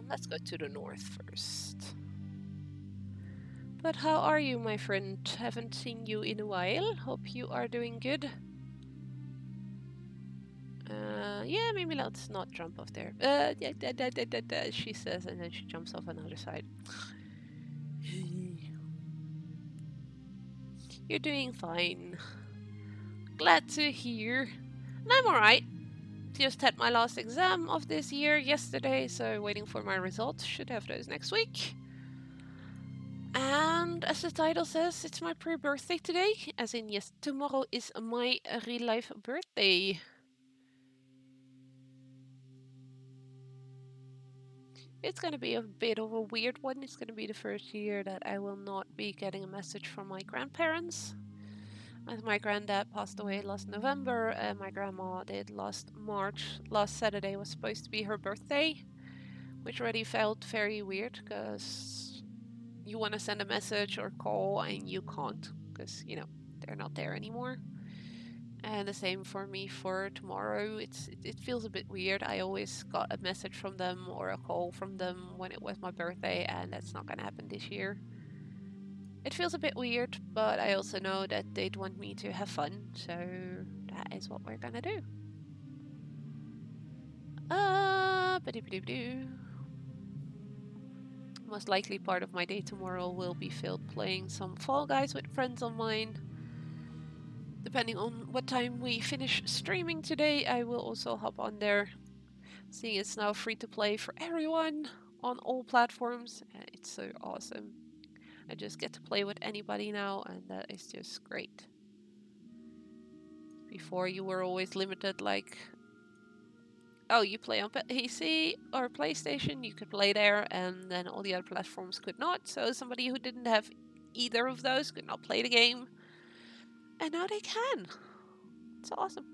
Let's go to the north first. But how are you, my friend? Haven't seen you in a while. Hope you are doing good. Yeah, maybe let's not jump off there. She says, and then she jumps off another side. You're doing fine. Glad to hear. And I'm alright. Just had my last exam of this year yesterday, so waiting for my results. Should have those next week. And as the title says, it's my pre-birthday today. As in, yes, tomorrow is my real-life birthday. It's gonna be a bit of a weird one. It's gonna be the first year that I will not be getting a message from my grandparents. As my granddad passed away last November, and my grandma did last March. Last Saturday was supposed to be her birthday, which already felt very weird because you want to send a message or call and you can't because, you know, they're not there anymore. And the same for me for tomorrow. It feels a bit weird. I always got a message from them or a call from them when it was my birthday, and that's not gonna happen this year. It feels a bit weird, but I also know that they'd want me to have fun, so that is what we're gonna do. Ba-doo-ba-doo-ba-doo. Most likely part of my day tomorrow will be filled playing some Fall Guys with friends of mine. Depending on what time we finish streaming today, I will also hop on there. Seeing it's now free to play for everyone on all platforms. It's so awesome. I just get to play with anybody now, and that is just great. Before you were always limited, like, oh, you play on PC or PlayStation, you could play there, and then all the other platforms could not. So somebody who didn't have either of those could not play the game. And now they can. It's awesome.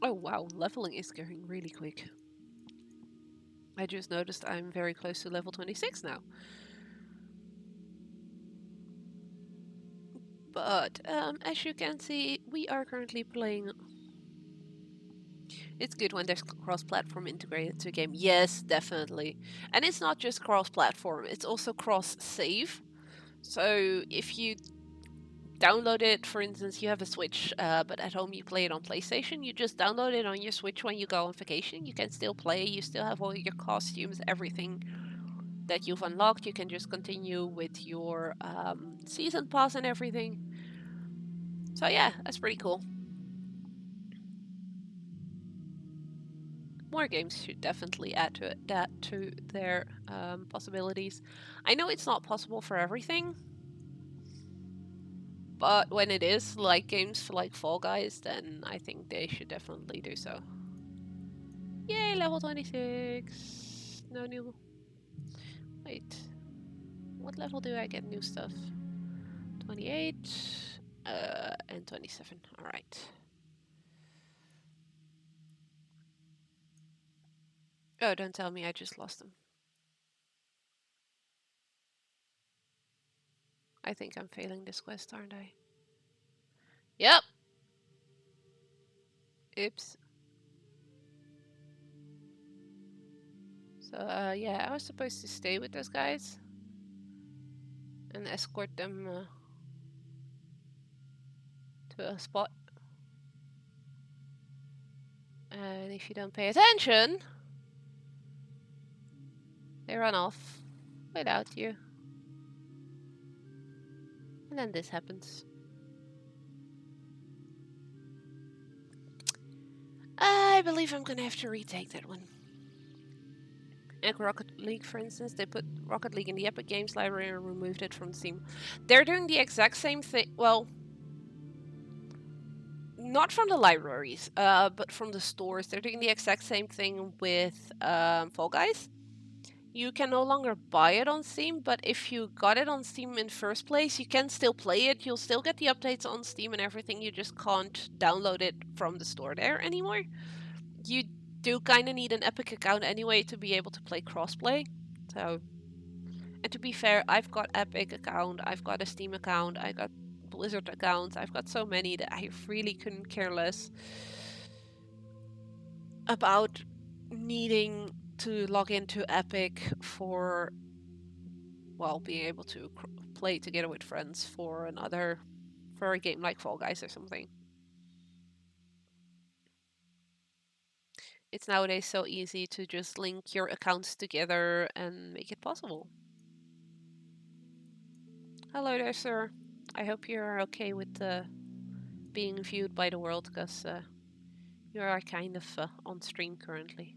Oh wow, leveling is going really quick. I just noticed I'm very close to level 26 now. But as you can see, we are currently playing. It's good when there's cross-platform integrated to a game. Yes, definitely. And it's not just cross-platform, it's also cross-save. So if you download it, for instance, you have a Switch, but at home you play it on PlayStation, you just download it on your Switch when you go on vacation. You can still play, you still have all your costumes, everything that you've unlocked. You can just continue with your season pass and everything. So yeah, that's pretty cool. More games should definitely add to that to their possibilities. I know it's not possible for everything, but when it is, like games for like Fall Guys, then I think they should definitely do so. Yay, level 26. No new. Wait. What level do I get new stuff? 28 and 27. Alright. Oh, don't tell me I just lost them. I think I'm failing this quest, aren't I? Yep. Oops. So, yeah, I was supposed to stay with those guys. and escort them to a spot. And if you don't pay attention, they run off without you. And then this happens. I believe I'm gonna have to retake that one. Like Rocket League, for instance, they put Rocket League in the Epic Games library and removed it from Steam. They're doing the exact same thing. Well, not from the libraries, but from the stores. They're doing the exact same thing with Fall Guys. You can no longer buy it on Steam, but if you got it on Steam in first place, you can still play it. You'll still get the updates on Steam and everything. You just can't download it from the store there anymore. You do kind of need an Epic account anyway to be able to play crossplay. So, and to be fair, I've got Epic account, I've got a Steam account, I got Blizzard accounts. I've got so many that I really couldn't care less about needing to log into Epic for, well, being able to play together with friends for a game like Fall Guys or something. It's nowadays so easy to just link your accounts together and make it possible. Hello there, sir. I hope you're okay with being viewed by the world, because you are kind of on stream currently.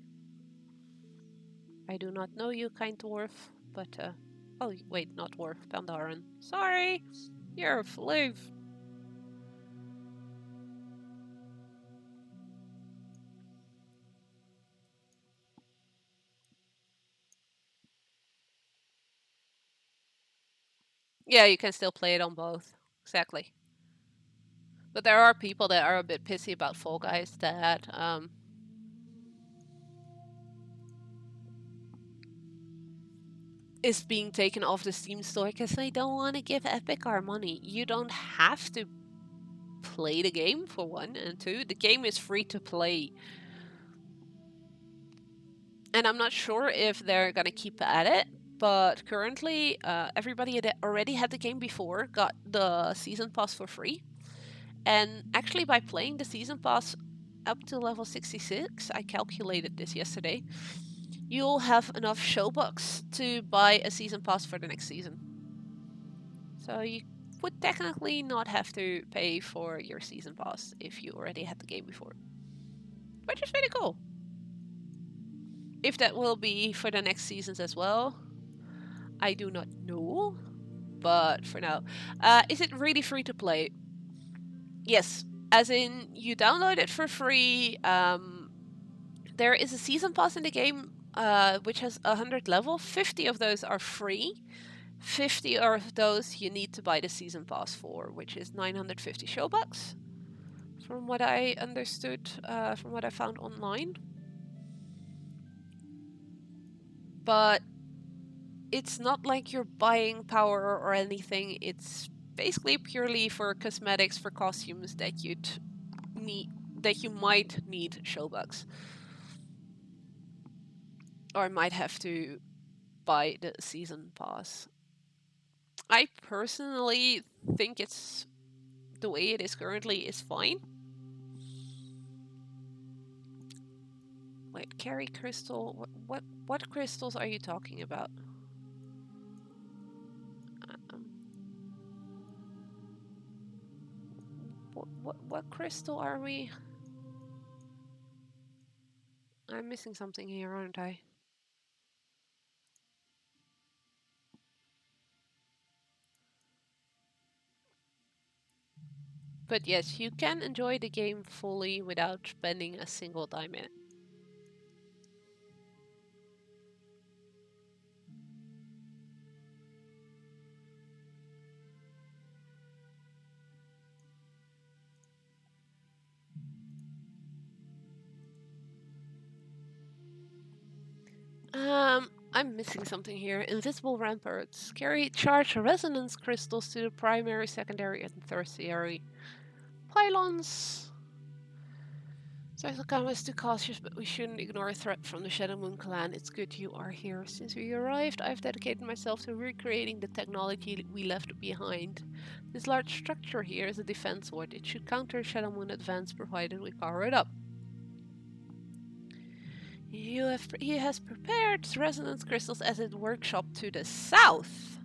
I do not know you, kind dwarf, but oh wait, not dwarf, Pandaren. Sorry, you're a floof. Yeah, you can still play it on both. Exactly. But there are people that are a bit pissy about Fall Guys that is being taken off the Steam store because they don't want to give Epic our money. You don't have to play the game, for one, and two, the game is free to play. And I'm not sure if they're gonna keep at it, but currently everybody that already had the game before got the season pass for free. And actually, by playing the season pass up to level 66, I calculated this yesterday, you'll have enough showbucks to buy a season pass for the next season. So you would technically not have to pay for your season pass if you already had the game before, which is really cool. If that will be for the next seasons as well, I do not know, but for now. Is it really free to play? Yes, as in you download it for free. There is a season pass in the game which has 100 level. 50 of those are free. 50 of those you need to buy the season pass for, which is 950 showbucks, from what I understood, from what I found online. But it's not like you're buying power or anything. It's basically purely for cosmetics, for costumes that you might need showbucks, or might have to buy the season pass. I personally think it's the way it is currently is fine. Wait, carry crystal. What crystals are you talking about? What crystal are we? I'm missing something here, aren't I? But yes, you can enjoy the game fully without spending a single dime in it. I'm missing something here. Invisible ramparts. Carry charged resonance crystals to the primary, secondary, and tertiary pylons. Special comments to cautious, but we shouldn't ignore a threat from the Shadow Moon clan. It's good you are here. Since we arrived, I've dedicated myself to recreating the technology we left behind. This large structure here is a defense ward. It should counter Shadow Moon advance provided we power it up. He has prepared resonance crystals as a workshop to the south.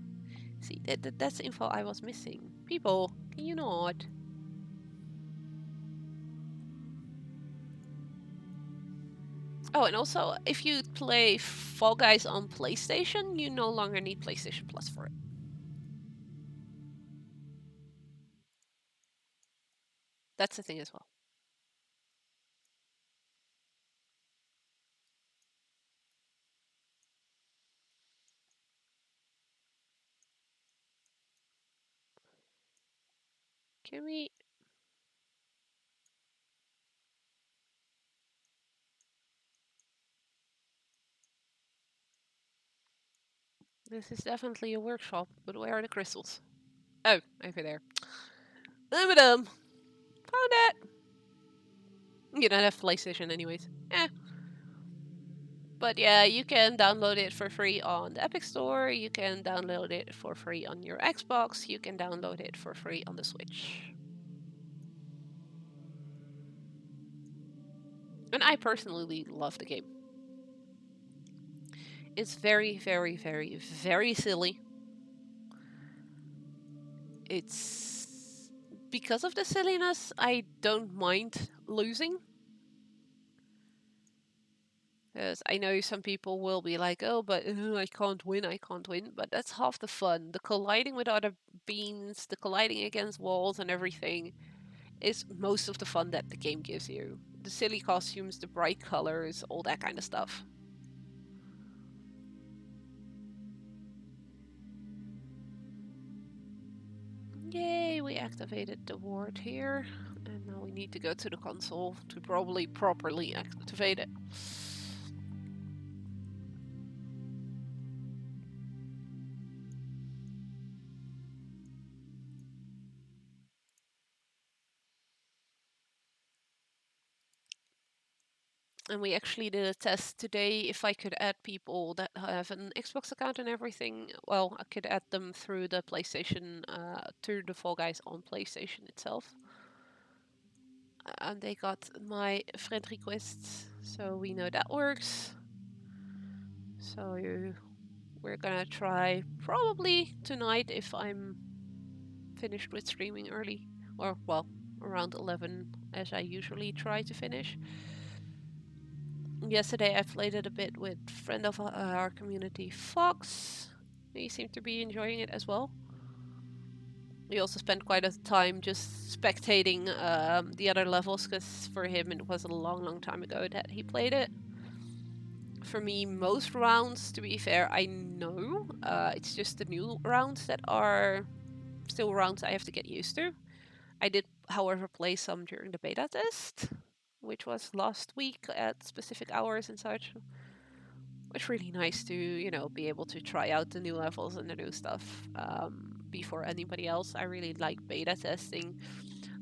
See, that's the info I was missing. People, can you not? Oh, and also, if you play Fall Guys on PlayStation, you no longer need PlayStation Plus for it. That's the thing as well. Can we... This is definitely a workshop, but where are the crystals? Oh, over there. Found it! You don't have PlayStation anyways. But yeah, you can download it for free on the Epic Store, you can download it for free on your Xbox, you can download it for free on the Switch. And I personally love the game. It's very, very, very, very silly. It's... Because of the silliness, I don't mind losing. Because I know some people will be like, oh, but I can't win, I can't win. But that's half the fun. The colliding with other beams, the colliding against walls and everything is most of the fun that the game gives you. The silly costumes, the bright colors, all that kind of stuff. Yay, we activated the ward here. And now we need to go to the console to probably properly activate it. And we actually did a test today if I could add people that have an Xbox account and everything. Well, I could add them through the PlayStation, through the Fall Guys on PlayStation itself. And they got my friend requests, so we know that works. So we're gonna try probably tonight if I'm finished with streaming early, or well, around 11 as I usually try to finish. Yesterday I played it a bit with friend of our community, Fox. He seemed to be enjoying it as well. We also spent quite a time just spectating the other levels, because for him it was a long time ago that he played it. For me, most rounds, to be fair, I know. It's just the new rounds that are still rounds I have to get used to. I did, however, play some during the beta test, which was last week at specific hours and such. It's really nice to, you know, be able to try out the new levels and the new stuff before anybody else. I really like beta testing.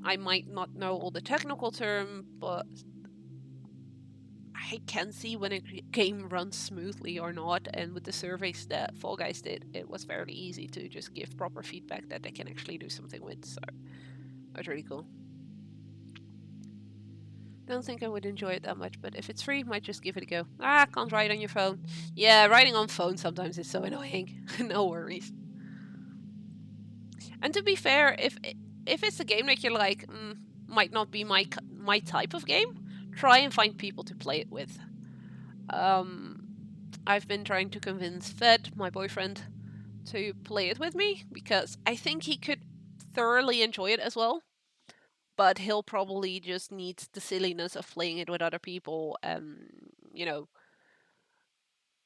I might not know all the technical term, but I can see when a game runs smoothly or not. And with the surveys that Fall Guys did, it was fairly easy to just give proper feedback that they can actually do something with. So that's really cool. Don't think I would enjoy it that much, but if it's free, might just give it a go. Can't write on your phone. Yeah, writing on phone sometimes is so annoying. No worries. And to be fair, if it's a game that you're like, might not be my type of game, try and find people to play it with. I've been trying to convince Fed, my boyfriend, to play it with me, because I think he could thoroughly enjoy it as well. But he'll probably just need the silliness of playing it with other people and, you know,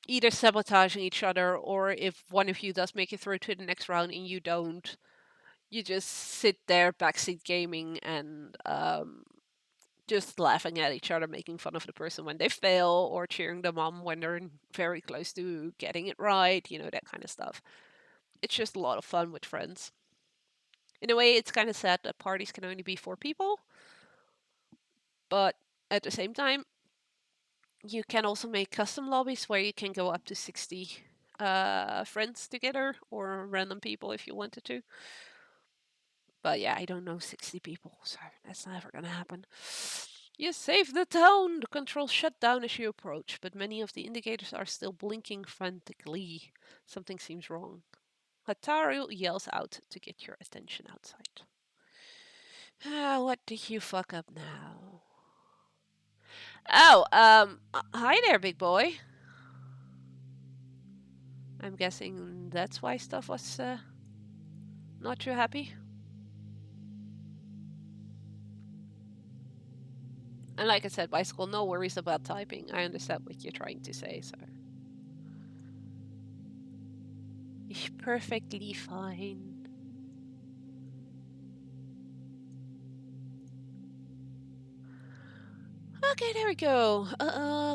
either sabotaging each other, or if one of you does make it through to the next round and you don't, you just sit there backseat gaming and just laughing at each other, making fun of the person when they fail, or cheering them on when they're very close to getting it right, you know, that kind of stuff. It's just a lot of fun with friends. In a way, it's kind of sad that parties can only be 4 people, but At the same time, you can also make custom lobbies where you can go up to 60 friends together or random people if you wanted to. But yeah, I don't know 60 people, so that's never gonna happen. You save the town! The controls shut down as you approach, but many of the indicators are still blinking frantically. Something seems wrong. Hataru yells out to get your attention outside. What did you fuck up now? Oh, hi there, big boy. I'm guessing that's why stuff was not too happy. And like I said, bicycle, no worries about typing. I understand what you're trying to say, so. It's perfectly fine. Okay, there we go.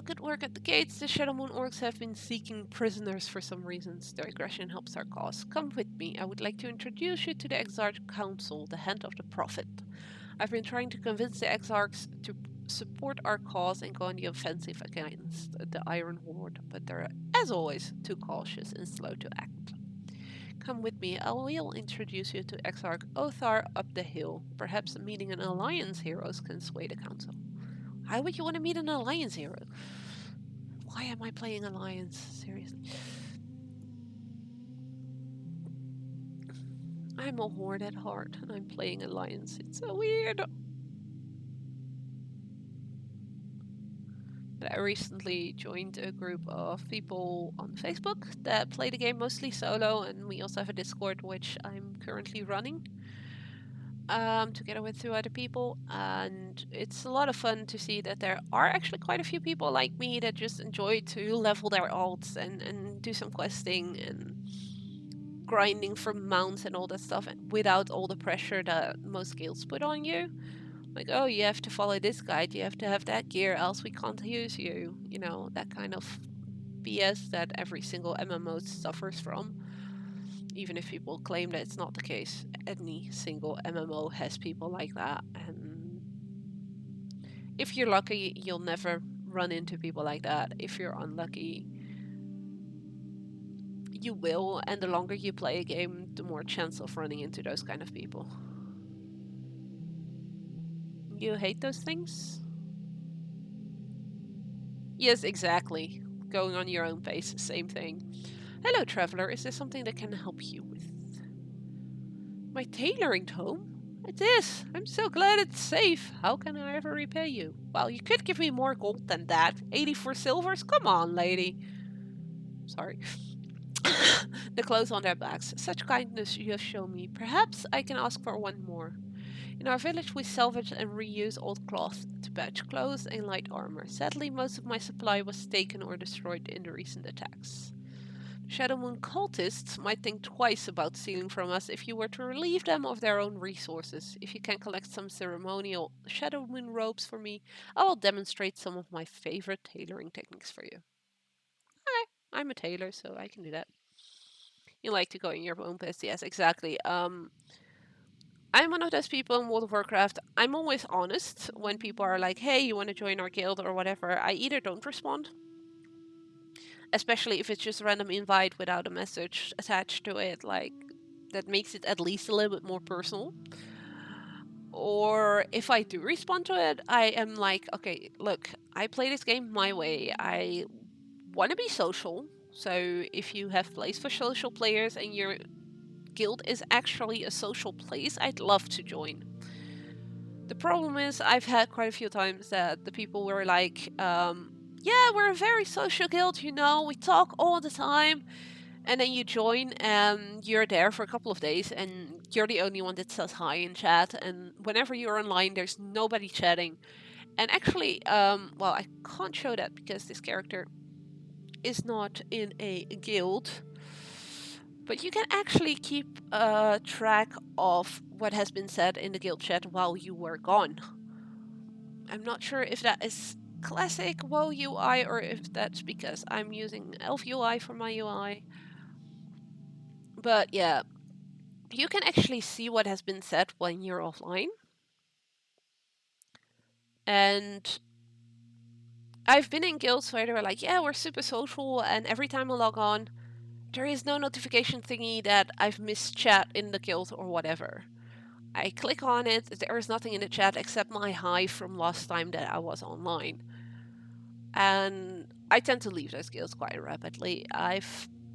Good work at the gates. The Shadow Moon orcs have been seeking prisoners for some reasons. Their aggression helps our cause. Come with me. I would like to introduce you to the Exarch Council, the Hand of the Prophet. I've been trying to convince the Exarchs to support our cause and go on the offensive against the Iron Horde, but they're, as always, too cautious and slow to act. Come with me. I will introduce you to Exarch Othar up the hill. Perhaps meeting an Alliance heroes can sway the council. Why would you want to meet an Alliance hero? Why am I playing Alliance? Seriously. I'm a Horde at heart, and I'm playing Alliance. It's so weird. I recently joined a group of people on Facebook that play the game mostly solo, and we also have a Discord which I'm currently running together with 2 other people. And it's a lot of fun to see that there are actually quite a few people like me that just enjoy to level their alts and do some questing and grinding for mounts and all that stuff without all the pressure that most guilds put on you. Like, oh, you have to follow this guide, you have to have that gear, else we can't use you. You know, that kind of BS that every single MMO suffers from. Even if people claim that it's not the case, any single MMO has people like that. And if you're lucky, you'll never run into people like that. If you're unlucky, you will. And the longer you play a game, the more chance of running into those kind of people. You hate those things? Yes, exactly. Going on your own pace, same thing. Hello, traveler. Is there something that can help you with? My tailoring tome? It is. I'm so glad it's safe. How can I ever repay you? Well, you could give me more gold than that. 84 silvers? Come on, lady. Sorry. The clothes on their backs. Such kindness you have shown me. Perhaps I can ask for one more. In our village, we salvage and reuse old cloth to patch clothes and light armor. Sadly, most of my supply was taken or destroyed in the recent attacks. Shadow Moon cultists might think twice about stealing from us if you were to relieve them of their own resources. If you can collect some ceremonial Shadow Moon robes for me, I will demonstrate some of my favorite tailoring techniques for you. Okay, I'm a tailor, so I can do that. You like to go in your own pace, yes, exactly. I'm one of those people in World of Warcraft. I'm always honest when people are like, hey, you want to join our guild or whatever. I either don't respond, especially if it's just a random invite without a message attached to it, like that makes it at least a little bit more personal. Or if I do respond to it, I am like, okay, look, I play this game my way. I want to be social. So if you have place for social players and your guild is actually a social place, I'd love to join. The problem is, I've had quite a few times that the people were like, yeah, we're a very social guild, you know, we talk all the time. And then you join and you're there for a couple of days and you're the only one that says hi in chat. And whenever you're online, there's nobody chatting. And actually, well, I can't show that because this character is not in a guild. But you can actually keep track of what has been said in the guild chat while you were gone. I'm not sure if that is classic WoW UI or if that's because I'm using Elf UI for my UI. But yeah, you can actually see what has been said when you're offline. And I've been in guilds where they were like, yeah, we're super social, and every time I log on, there is no notification thingy that I've missed chat in the guild or whatever. I click on it, there is nothing in the chat except my hi from last time that I was online. And I tend to leave those guilds quite rapidly.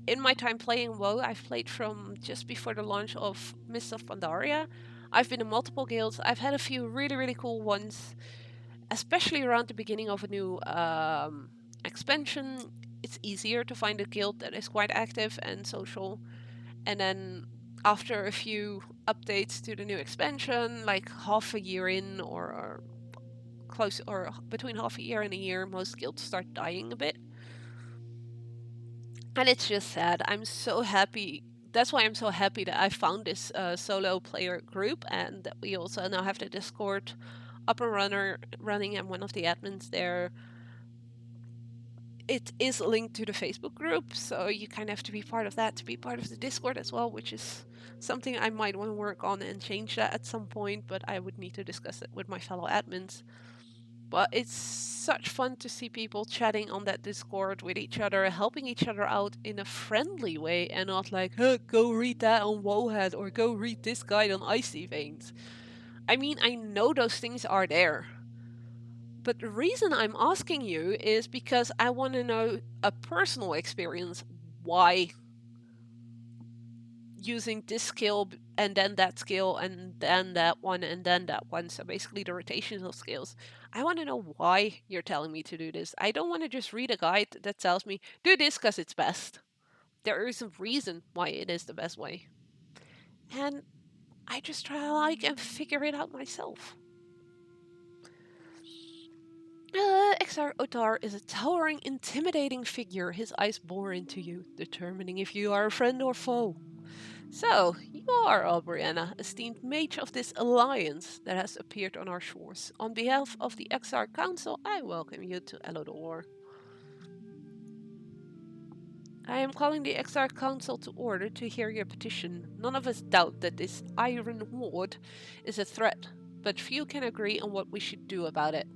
In my time playing WoW, I've played from just before the launch of Mists of Pandaria. I've been in multiple guilds. I've had a few really, really cool ones, especially around the beginning of a new expansion. It's easier to find a guild that is quite active and social. And then after a few updates to the new expansion, like half a year in or close or between half a year and a year, most guilds start dying a bit. And it's just sad. I'm so happy. That's why I'm so happy that I found this solo player group and that we also now have the Discord up and running. I'm one of the admins there. It is linked to the Facebook group, so you kind of have to be part of that to be part of the Discord as well, which is something I might want to work on and change that at some point, but I would need to discuss it with my fellow admins. But it's such fun to see people chatting on that Discord with each other, helping each other out in a friendly way and not like, huh, go read that on Wohead or go read this guide on Icy Veins. I mean, I know those things are there. But the reason I'm asking you is because I want to know a personal experience why using this skill and then that skill and then that one and then that one. So basically the rotational skills. I want to know why you're telling me to do this. I don't want to just read a guide that tells me do this because it's best. There is a reason why it is the best way. And I just try to like and figure it out myself. Exar Otar is a towering, intimidating figure, his eyes bore into you, determining if you are a friend or foe. So, you are Albrianna, esteemed mage of this alliance that has appeared on our shores. On behalf of the Exarch Council, I welcome you to Elodor. I am calling the Exarch Council to order to hear your petition. None of us doubt that this Iron Horde is a threat, but few can agree on what we should do about it.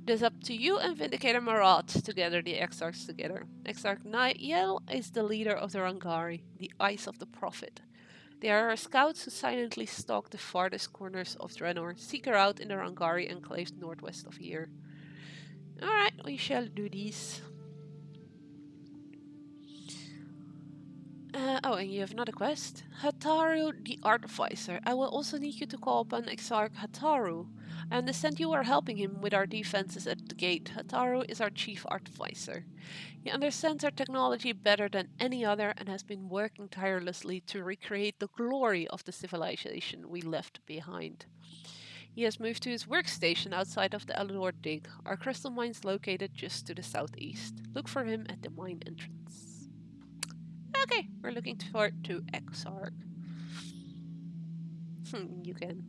It is up to you and Vindicator Marat to gather the Exarchs together. Exarch Niel is the leader of the Rangari, the Eyes of the Prophet. They are scouts who silently stalk the farthest corners of Draenor, seek her out in the Rangari enclaves northwest of here. Alright, we shall do this. And you have another quest. Hataru the Artificer. I will also need you to call upon Exarch Hataru. I understand you are helping him with our defenses at the gate. Hataru is our chief artificer. He understands our technology better than any other and has been working tirelessly to recreate the glory of the civilization we left behind. He has moved to his workstation outside of the Elodor Dig, our crystal mines located just to the southeast. Look for him at the mine entrance. Okay, we're looking forward to Exarch. You can,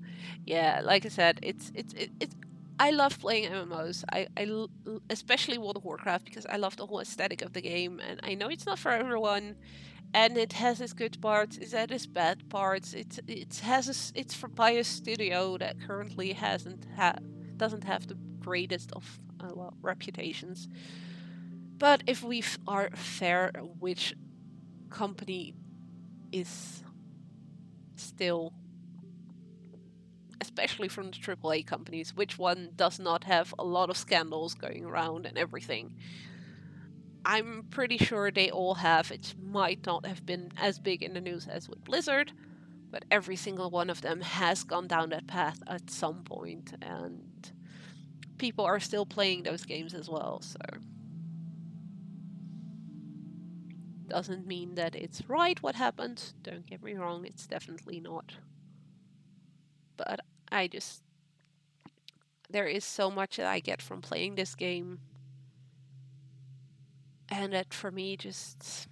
yeah. Like I said, it's. I love playing MMOs. Especially World of Warcraft because I love the whole aesthetic of the game, and I know it's not for everyone. And it has its good parts. It has its bad parts. It's from by a studio that currently doesn't have the greatest of reputations. But if we are fair, which company is still, especially from the AAA companies, which one does not have a lot of scandals going around and everything? I'm pretty sure they all have. It might not have been as big in the news as with Blizzard, but every single one of them has gone down that path at some point, and people are still playing those games as well, so doesn't mean that it's right what happened. Don't get me wrong, it's definitely not. But there is so much that I get from playing this game, and that for me just,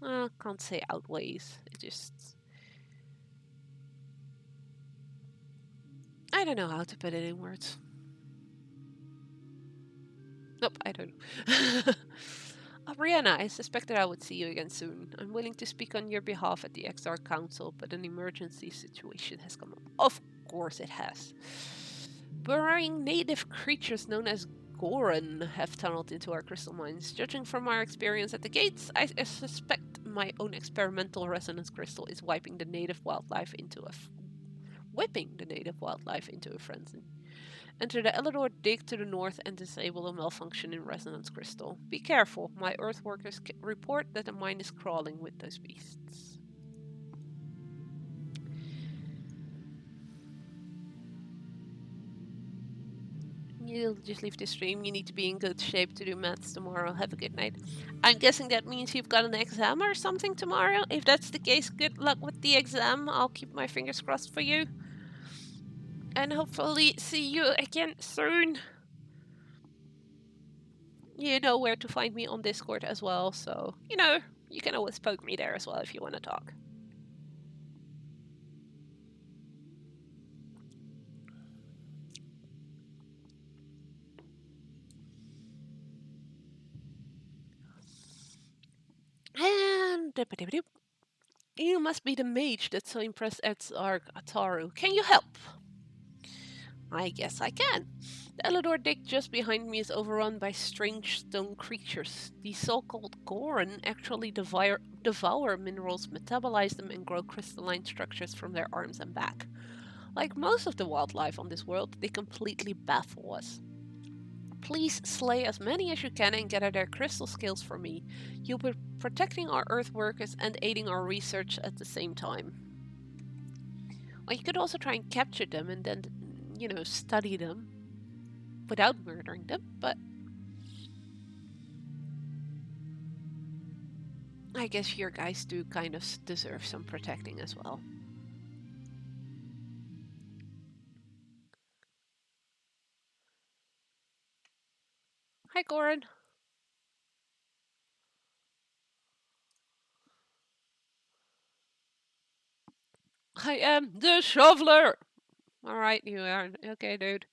can't say outweighs. It just, I don't know how to put it in words. Nope, I don't know. Brianna, I suspected I would see you again soon. I'm willing to speak on your behalf at the Exarch Council, but an emergency situation has come up. Of course it has. Burrowing native creatures known as Goron have tunneled into our crystal mines. Judging from our experience at the gates, I suspect my own experimental resonance crystal is whipping the native wildlife into a frenzy. Enter the Elador dig to the north and disable a malfunctioning resonance crystal. Be careful, my earth workers report that the mine is crawling with those beasts. You'll just leave the stream. You need to be in good shape to do maths tomorrow. Have a good night. I'm guessing that means you've got an exam or something tomorrow. If that's the case, good luck with the exam. I'll keep my fingers crossed for you. And hopefully see you again soon. You know where to find me on Discord as well, so, you know, you can always poke me there as well if you want to talk. And you must be the mage that so impressed Exarch Ataru. Can you help? I guess I can. The Elador dig just behind me is overrun by strange stone creatures. These so-called Goron actually devour minerals, metabolize them, and grow crystalline structures from their arms and back. Like most of the wildlife on this world, they completely baffle us. Please slay as many as you can and gather their crystal scales for me. You'll be protecting our earth workers and aiding our research at the same time. Well, you could also try and capture them and then, you know, study them without murdering them, but I guess your guys do kind of deserve some protecting as well. Hi, Goran. I am the shoveler! Alright, you are. Okay, dude.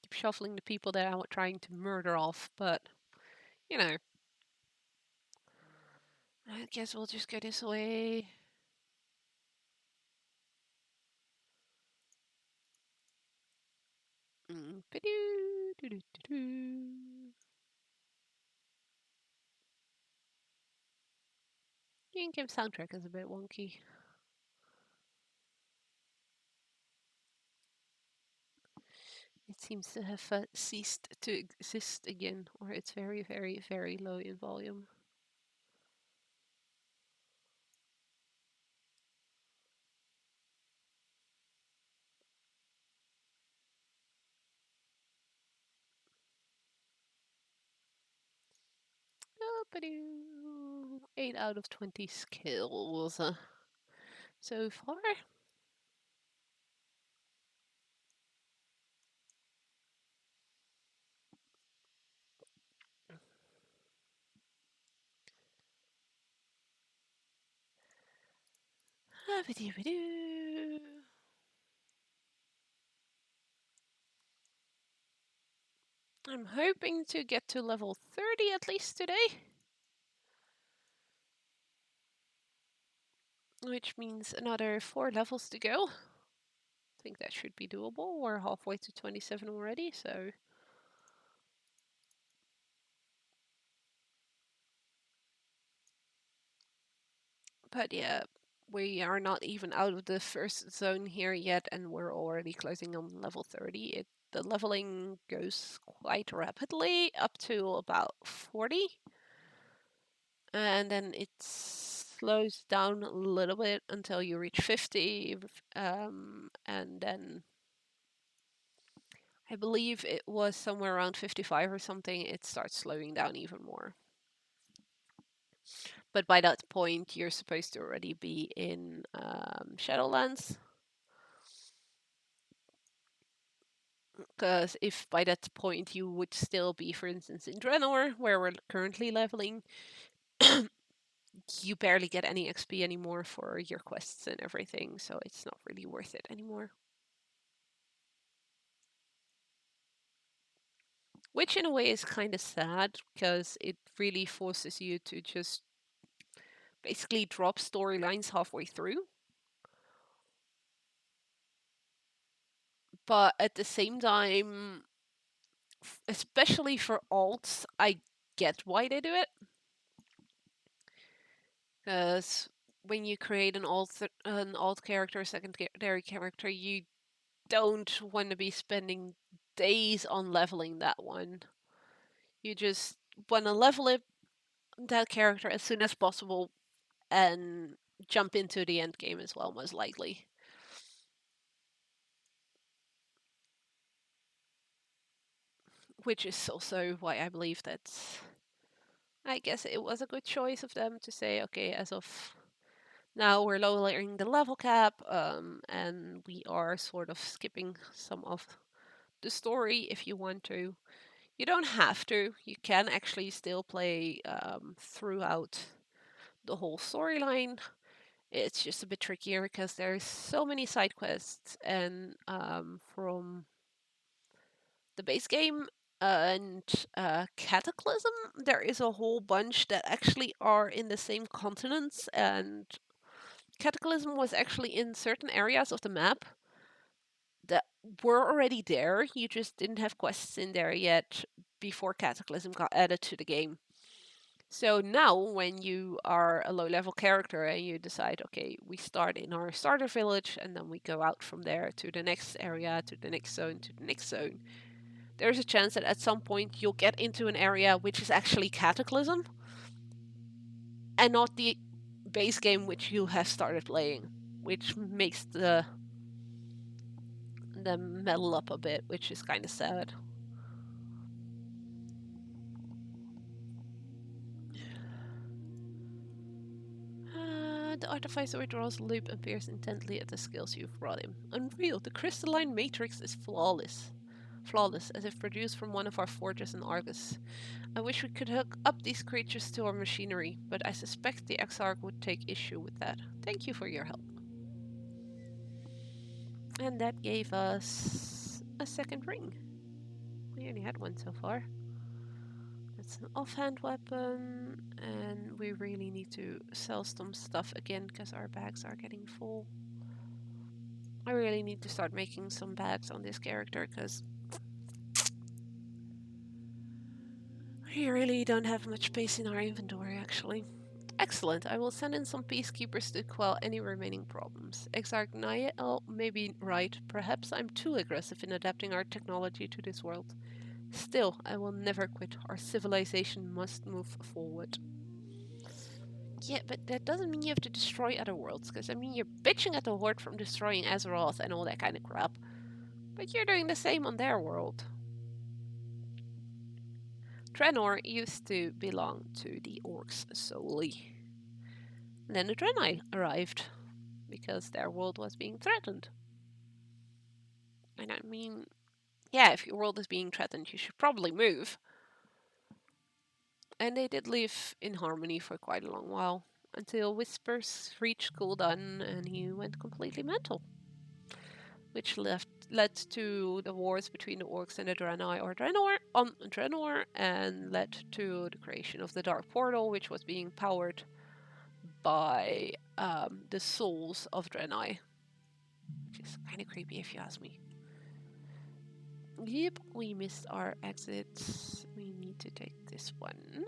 Keep shuffling the people that I'm trying to murder off, but, you know. I guess we'll just go this way. In-game soundtrack is a bit wonky. It seems to have ceased to exist again, or it's very, very, very low in volume. Oh, 8 out of 20 skills so far. I'm hoping to get to level 30 at least today. Which means another 4 levels to go. I think that should be doable. We're halfway to 27 already, so... But yeah, we are not even out of the first zone here yet, and we're already closing on level 30. The leveling goes quite rapidly, up to about 40. And then it slows down a little bit until you reach 50. And then I believe it was somewhere around 55 or something, it starts slowing down even more. But by that point, you're supposed to already be in Shadowlands. Because if by that point you would still be, for instance, in Draenor, where we're currently leveling, you barely get any XP anymore for your quests and everything, so it's not really worth it anymore. Which in a way is kind of sad, because it really forces you to just basically drop storylines halfway through. But at the same time, especially for alts, I get why they do it. Because when you create an alt character, a secondary character, you don't want to be spending days on leveling that one. You just want to level it, that character as soon as possible and jump into the end game as well, most likely. Which is also why I believe that I guess it was a good choice of them to say, okay, as of now we're lowering the level cap, and we are sort of skipping some of the story if you want to. You don't have to. You can actually still play throughout the whole storyline. It's just a bit trickier because there's so many side quests, and from the base game and Cataclysm, there is a whole bunch that actually are in the same continents, and Cataclysm was actually in certain areas of the map that were already there. You just didn't have quests in there yet before Cataclysm got added to the game. So now, when you are a low level character and you decide, okay, we start in our starter village and then we go out from there to the next area, to the next zone, to the next zone, there's a chance that at some point you'll get into an area which is actually Cataclysm and not the base game which you have started playing, which makes the metal up a bit, which is kind of sad. The artificer withdraws loop and peers intently at the skills you've brought him. Unreal, the crystalline matrix is flawless. Flawless, as if produced from one of our forges in Argus. I wish we could hook up these creatures to our machinery, but I suspect the Exarch would take issue with that. Thank you for your help. And that gave us a second ring. We only had one so far. That's an offhand weapon, and we really need to sell some stuff again because our bags are getting full. I really need to start making some bags on this character because we really don't have much space in our inventory actually. Excellent, I will send in some peacekeepers to quell any remaining problems. Exarch Nael may be right, perhaps I'm too aggressive in adapting our technology to this world. Still, I will never quit. Our civilization must move forward. Yeah, but that doesn't mean you have to destroy other worlds, because I mean, you're bitching at the Horde from destroying Azeroth and all that kind of crap. But you're doing the same on their world. Draenor used to belong to the orcs solely. Then the Draenei arrived, because their world was being threatened. And I mean, yeah, if your world is being threatened, you should probably move. And they did live in harmony for quite a long while, until Whispers reached Gul'dan and he went completely mental. Which led to the wars between the orcs and the Draenei or Draenor on Draenor, and led to the creation of the Dark Portal, which was being powered by the souls of Draenei, which is kind of creepy if you ask me. Yep, we missed our exits. We need to take this one.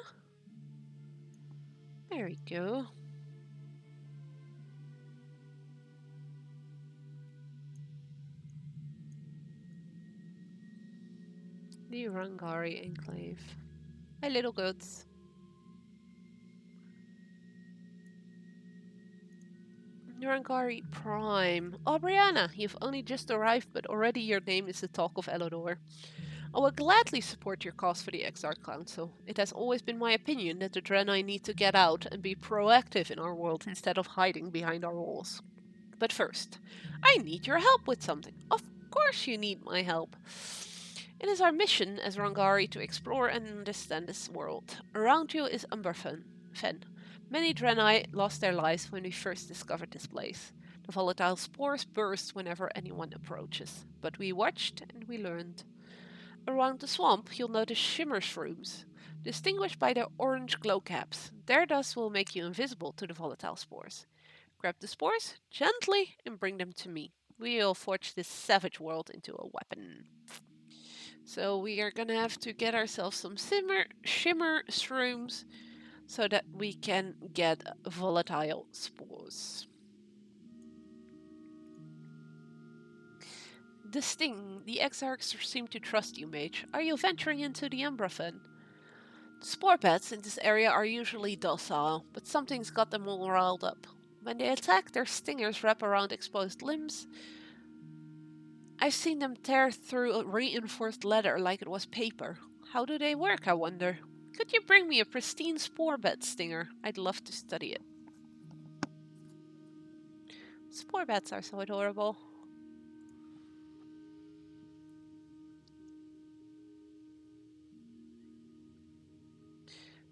There we go. The Rangari Enclave. Hi, little goats. Rangari Prime. Oh, Brianna, you've only just arrived, but already your name is the talk of Elodor. I will gladly support your cause for the Exarch Council. It has always been my opinion that the Draenei need to get out and be proactive in our world instead of hiding behind our walls. But first, I need your help with something. Of course you need my help. It is our mission as Rangari to explore and understand this world. Around you is Umberfen. Many Draenei lost their lives when we first discovered this place. The volatile spores burst whenever anyone approaches. But we watched and we learned. Around the swamp, you'll notice shimmer shrooms, distinguished by their orange glow caps. Their dust will make you invisible to the volatile spores. Grab the spores gently and bring them to me. We'll forge this savage world into a weapon. So we are gonna have to get ourselves some shimmer shrooms so that we can get volatile spores. The Sting. The Exarchs seem to trust you, mage. Are you venturing into the Umbrafen? Spore bats in this area are usually docile, but something's got them all riled up. When they attack, their stingers wrap around exposed limbs. I've seen them tear through a reinforced leather like it was paper. How do they work, I wonder? Could you bring me a pristine spore bat stinger? I'd love to study it. Spore bats are so adorable.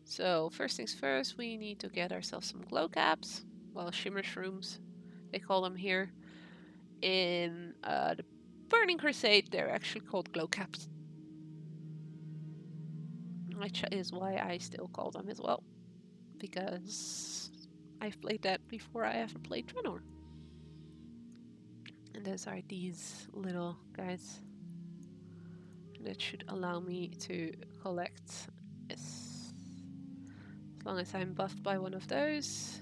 So, first things first, we need to get ourselves some glow caps. Well, shimmer shrooms, they call them here. In the Burning Crusade, they're actually called glow caps. Which is why I still call them as well. Because I've played that before I ever played Draenor. And those are these little guys. That should allow me to collect this. As long as I'm buffed by one of those,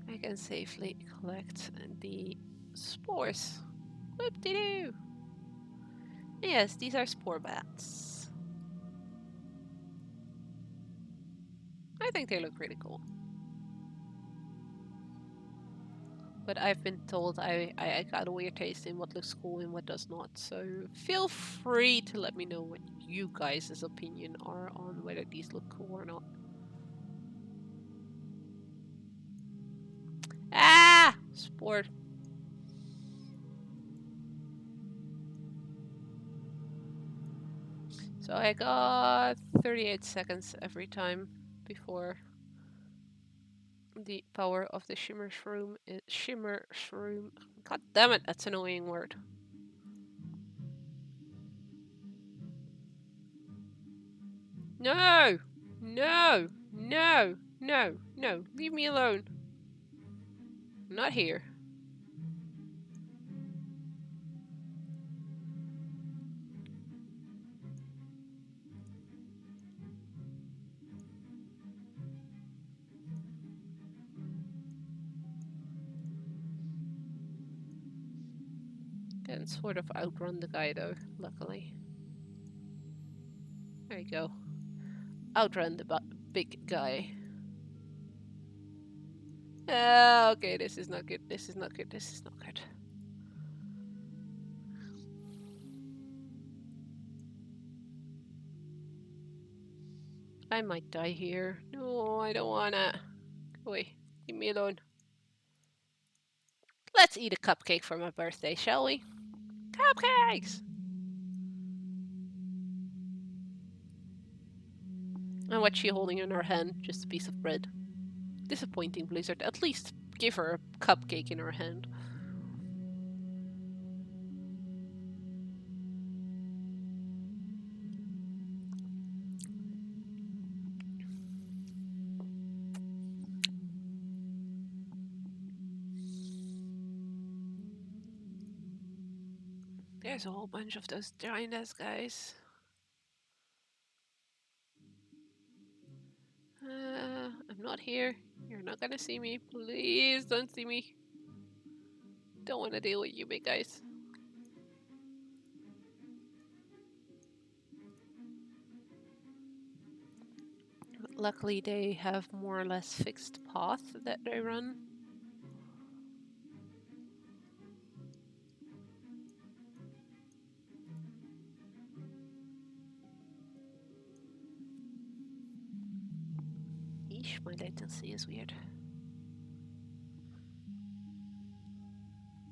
I can safely collect the spores. Whoop-de-doo! Yes, these are spore bats. I think they look really cool. But I've been told I got a weird taste in what looks cool and what does not. So feel free to let me know what you guys' opinion are on whether these look cool or not. Ah! Spore. So I got 38 seconds every time before the power of the shimmer shroom. God damn it, that's an annoying word. No! No! No! No! No! Leave me alone. I'm not here. Can sort of outrun the guy though, luckily. There you go. Outrun the big guy. Okay, this is not good. This is not good. This is not good. I might die here. No, I don't wanna. Go away. Leave me alone. Let's eat a cupcake for my birthday, shall we? Cupcakes! And what's she holding in her hand? Just a piece of bread. Disappointing, Blizzard. At least give her a cupcake in her hand. There's a whole bunch of those giant-ass guys. I'm not here. You're not gonna see me. Please don't see me. Don't want to deal with you big guys. Luckily, they have more or less fixed path that they run. Eesh, my latency is weird.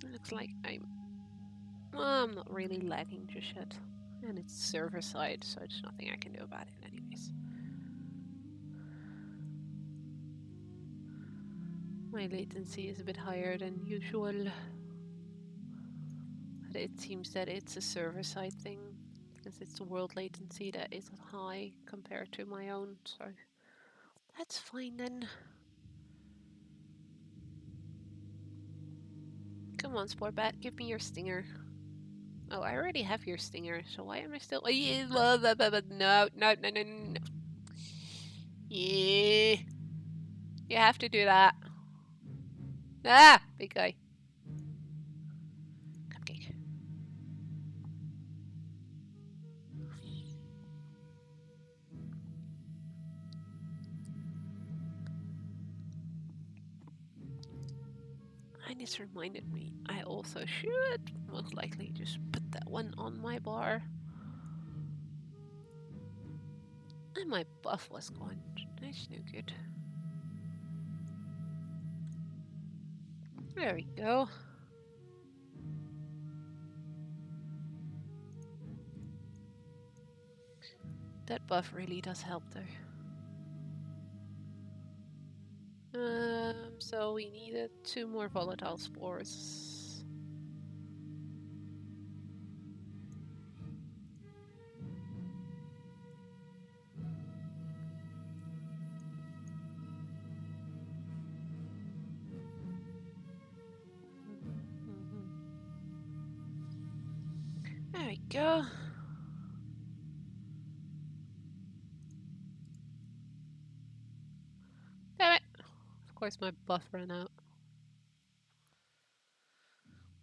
It looks like I'm not really lagging just yet. And it's server side, so there's nothing I can do about it anyways. My latency is a bit higher than usual. But it seems that it's a server side thing. Because it's the world latency that is high compared to my own, so that's fine then. Come Come on, sport bat, give me your stinger. Oh, I already have your stinger, so why am I still... No, no, no, no, no. Yeah. You have to do that. Ah, big guy. Cupcake. And this reminded me, I also should most likely just put that one on my bar. And my buff was gone. That's no good. There we go. That buff really does help though. So we needed 2 more volatile spores. There we go. Damn it! Of course my buff ran out.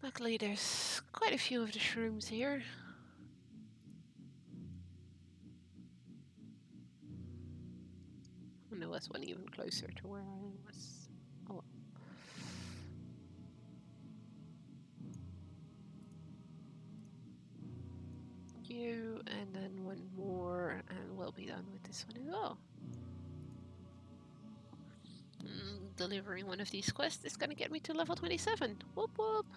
Luckily there's quite a few of the shrooms here. And there was one even closer to where I was. Oh well. You, and then one more, and we'll be done with this one as well. Delivering one of these quests is gonna get me to level 27. Whoop whoop!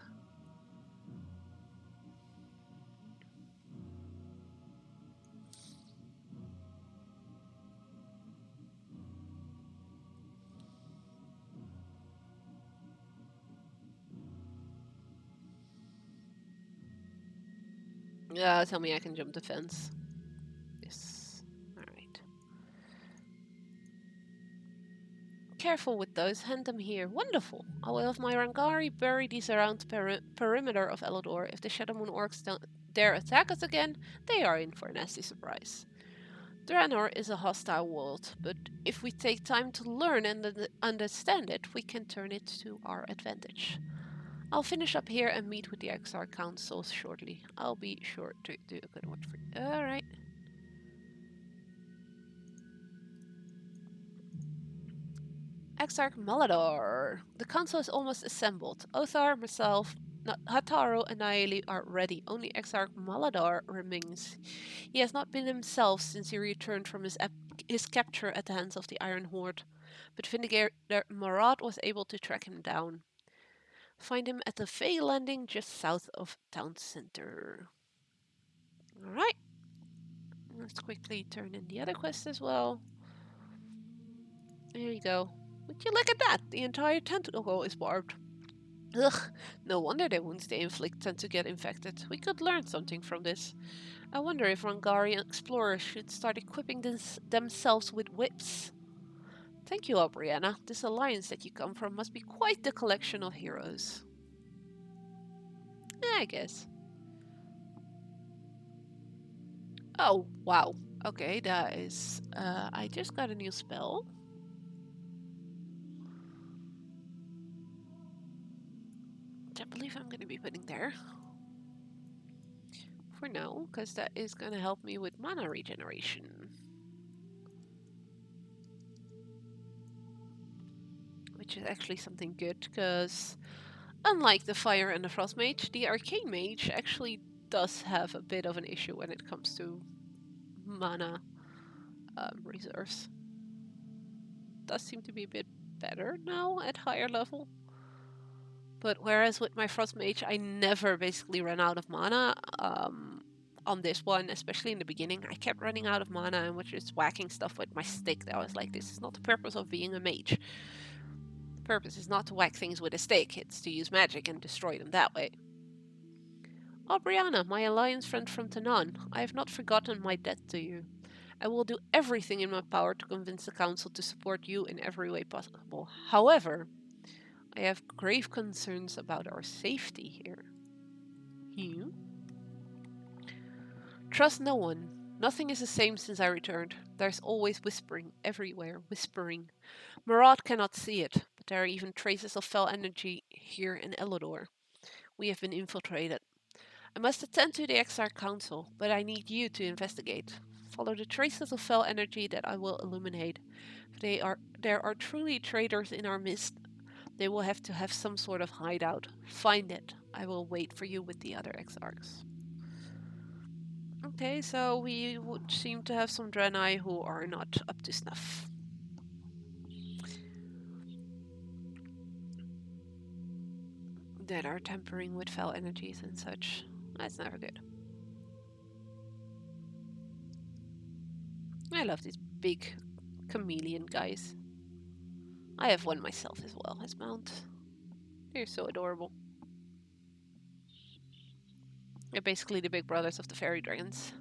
Yeah, tell me I can jump the fence. Yes. Alright. Careful with those, hand them here. Wonderful! I will have my Rangari bury these around the perimeter of Elador. If the Shadowmoon orcs don't dare attack us again, they are in for a nasty surprise. Draenor is a hostile world, but if we take time to learn and understand it, we can turn it to our advantage. I'll finish up here and meet with the Exarch Council shortly. I'll be sure to do a good watch for you. Alright. Exarch Maladar. The council is almost assembled. Othar, myself, Hataro and Naeli are ready. Only Exarch Maladar remains. He has not been himself since he returned from his capture at the hands of the Iron Horde, but Vindicator Marat was able to track him down. Find him at the Fey landing just south of town center. Alright. Let's quickly turn in the other quest as well. There you go. Would you look at that? The entire tentacle is barbed. Ugh, no wonder the wounds they inflict tend to get infected. We could learn something from this. I wonder if Rangarian explorers should start equipping themselves with whips. Thank you, Brianna. This alliance that you come from must be quite the collection of heroes. I guess. Oh, wow. Okay, that is... I just got a new spell. Which I believe I'm going to be putting there. For now, because that is going to help me with mana regeneration. Which is actually something good, because unlike the Fire and the Frost Mage, the Arcane Mage actually does have a bit of an issue when it comes to mana reserves. Does seem to be a bit better now at higher level. But whereas with my Frost Mage, I never basically ran out of mana. On this one, especially in the beginning, I kept running out of mana and was just whacking stuff with my stick. I was like, this is not the purpose of being a mage. The purpose is not to whack things with a stick, it's to use magic and destroy them that way. Oh, Brianna, my alliance friend from Tanan, I have not forgotten my debt to you. I will do everything in my power to convince the council to support you in every way possible. However, I have grave concerns about our safety here. You? Trust no one. Nothing is the same since I returned. There's always whispering, everywhere, whispering. Marat cannot see it, but there are even traces of fell energy here in Elodor. We have been infiltrated. I must attend to the Exarch Council, but I need you to investigate. Follow the traces of fell energy that I will illuminate. If there are truly traitors in our midst. They will have to have some sort of hideout. Find it. I will wait for you with the other Exarchs. Okay, so we would seem to have some Draenei who are not up to snuff. That are tampering with foul energies and such. That's never good. I love these big chameleon guys. I have one myself as well as mount. They're so adorable. They're basically the big brothers of the fairy dragons.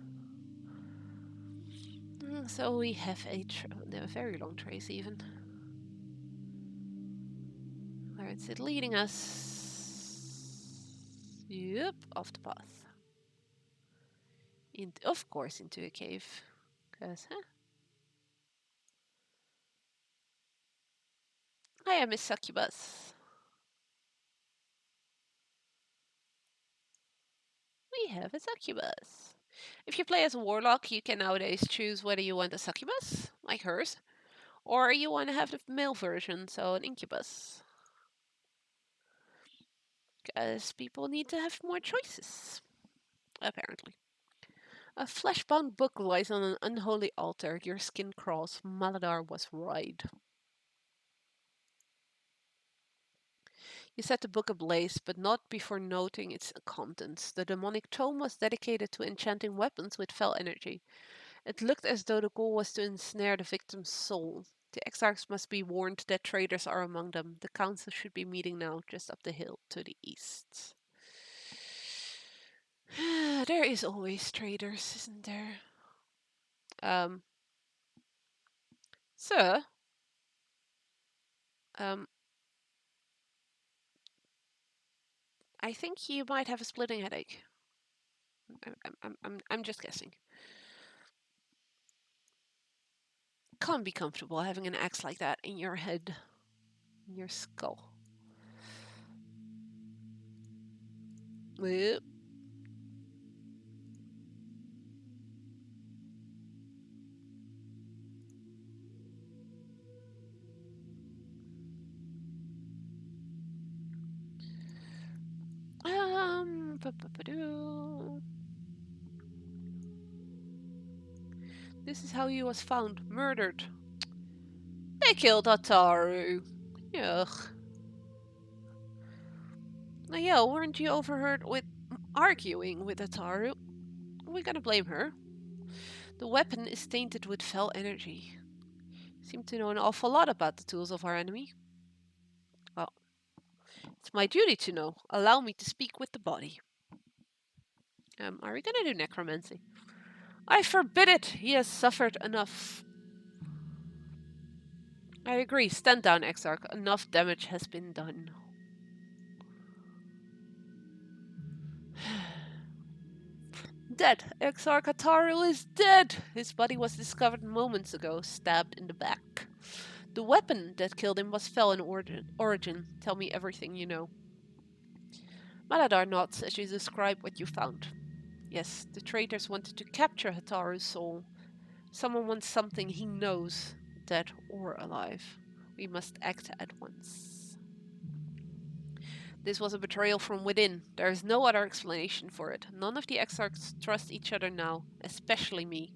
So we have a very long trace even. Where is it leading us? Yep, off the path. Of course into a cave. Cause, I am a succubus. We have a succubus. If you play as a warlock, you can nowadays choose whether you want a succubus, like hers, or you want to have the male version, so an incubus. Because people need to have more choices, apparently. A flesh-bound book lies on an unholy altar. Your skin crawls. Maladar was right. You set the book ablaze, but not before noting its contents. The demonic tome was dedicated to enchanting weapons with fell energy. It looked as though the goal was to ensnare the victim's soul. The exarchs must be warned that traitors are among them. The council should be meeting now, just up the hill to the east. There is always traitors, isn't there? Sir? Um, I think you might have a splitting headache. I'm just guessing. Can't be comfortable having an axe like that in your head, in your skull. Whoop. Ba-ba-ba-doo. This is how he was found, murdered. They killed Ataru. Yuck. Yeah, weren't you overheard with arguing with Ataru? We're gonna blame her. The weapon is tainted with fell energy. Seem to know an awful lot about the tools of our enemy. Well, it's my duty to know. Allow me to speak with the body. Are we gonna do necromancy? I forbid it! He has suffered enough. I agree. Stand down, Exarch. Enough damage has been done. Dead. Exarch Ataru is dead! His body was discovered moments ago, stabbed in the back. The weapon that killed him was fell in origin. Tell me everything you know. Maladar nods as you describe what you found. Yes, the traitors wanted to capture Hataru's soul. Someone wants something he knows, dead or alive. We must act at once. This was a betrayal from within. There is no other explanation for it. None of the exarchs trust each other now, especially me.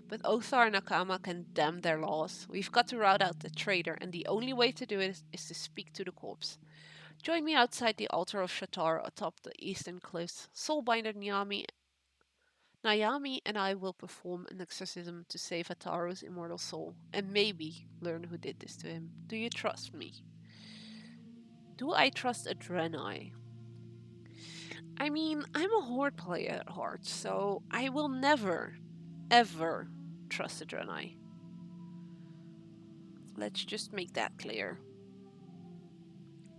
But Othar and Nakama can damn their laws. We've got to rout out the traitor, and the only way to do it is to speak to the corpse. Join me outside the altar of Shatar atop the eastern cliffs. Soulbinder Nayami and I will perform an exorcism to save Hataru's immortal soul, and maybe learn who did this to him. Do you trust me? Do I trust a Draenei? I mean, I'm a Horde player at heart, so I will never, ever trust a Draenei. Let's just make that clear.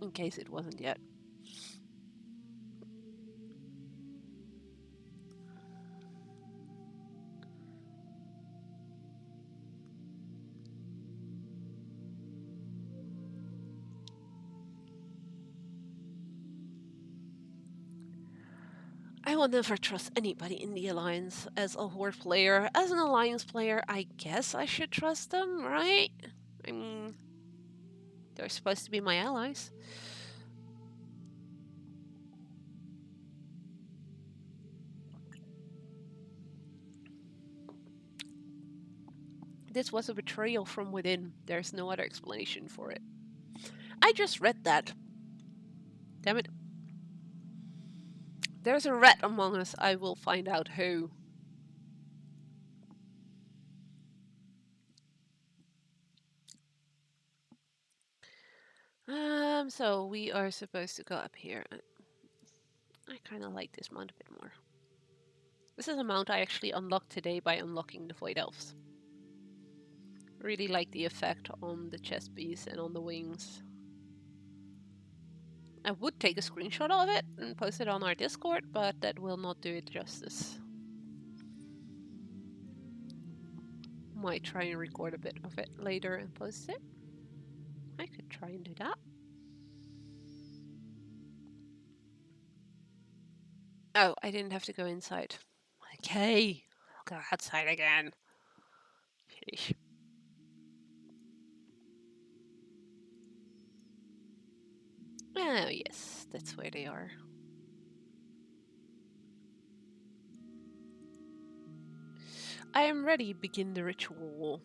in case it wasn't yet. I will never trust anybody in the Alliance as a Horde player. As an Alliance player, I guess I should trust them, right? I mean, they're supposed to be my allies. This was a betrayal from within. There's no other explanation for it. I just read that. Damn it. There's a rat among us. I will find out who. So we are supposed to go up here. I kind of like this mount a bit more. This is a mount I actually unlocked today by unlocking the Void Elves. Really like the effect on the chest piece and on the wings. I would take a screenshot of it and post it on our Discord, but that will not do it justice. Might try and record a bit of it later and post it. I could try and do that. Oh, I didn't have to go inside. Okay, I'll go outside again. Sheesh. Oh yes, that's where they are. I am ready, begin the ritual.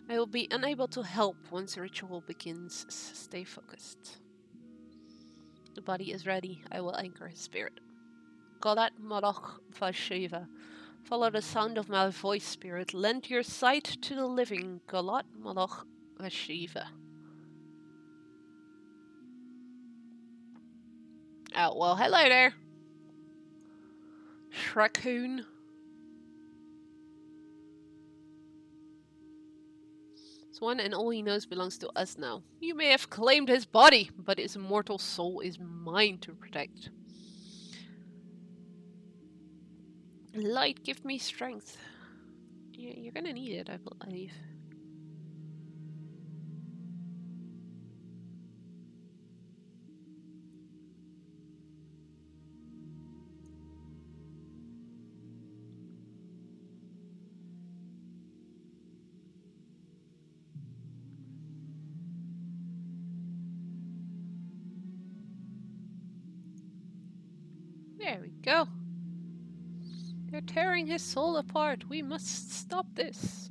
I will be unable to help once the ritual begins. Stay focused. The body is ready. I will anchor his spirit. Galat Malach Vashiva. Follow the sound of my voice, spirit. Lend your sight to the living. Galat Malach Vashiva. Oh, well, hello there. Shraccoon. This one and all he knows belongs to us now. You may have claimed his body, but his immortal soul is mine to protect. Light, give me strength. Yeah, you're gonna need it, I believe. There we go. They're tearing his soul apart. We must stop this.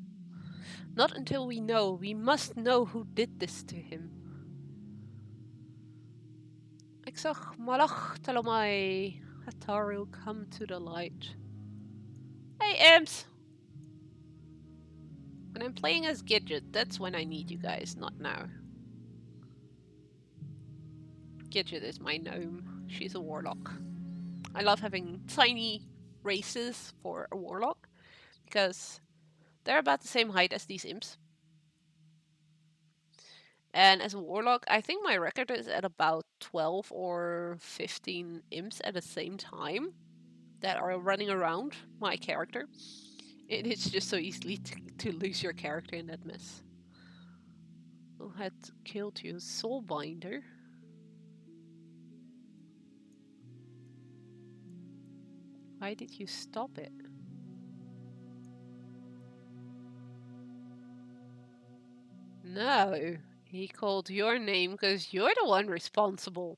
Not until we know. We must know who did this to him. Exach malach talomai. Hataru, come to the light. Hey, Imps! When I'm playing as Gidget, that's when I need you guys, not now. Gidget is my gnome. She's a warlock. I love having tiny races for a warlock because they're about the same height as these imps. And as a warlock, I think my record is at about 12 or 15 imps at the same time that are running around my character. It's just so easily to lose your character in that mess. Who had killed you? Soulbinder? Why did you stop it? No, he called your name because you're the one responsible.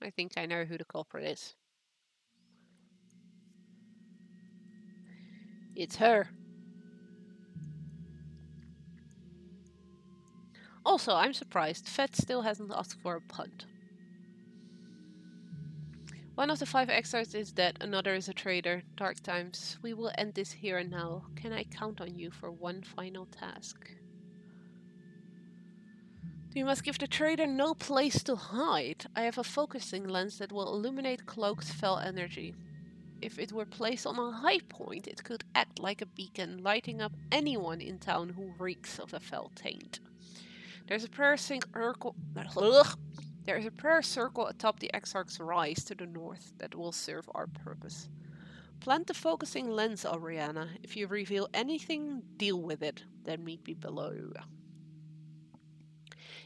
I think I know who the culprit is. It's her. Also, I'm surprised Fett still hasn't asked for a punt. One of the 5 exiles is dead, another is a traitor. Dark times. We will end this here and now. Can I count on you for one final task? You must give the traitor no place to hide. I have a focusing lens that will illuminate Cloak's fell energy. If it were placed on a high point, it could act like a beacon, lighting up anyone in town who reeks of a fell taint. There's a prayer circle. There's a prayer circle atop the Exarch's rise to the north that will serve our purpose. Plant the focusing lens, Oriana. If you reveal anything, deal with it. Then meet me below.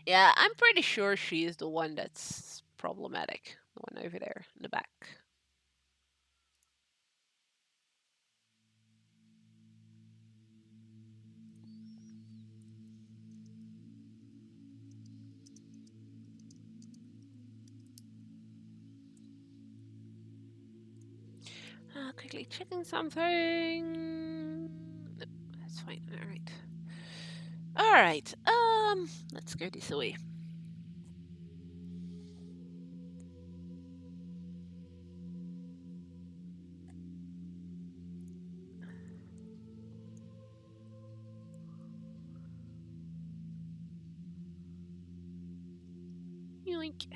Yeah, I'm pretty sure she is the one that's problematic. The one over there in the back. Quickly checking something. No, that's fine. Alright. Alright, let's go this way. Yoink.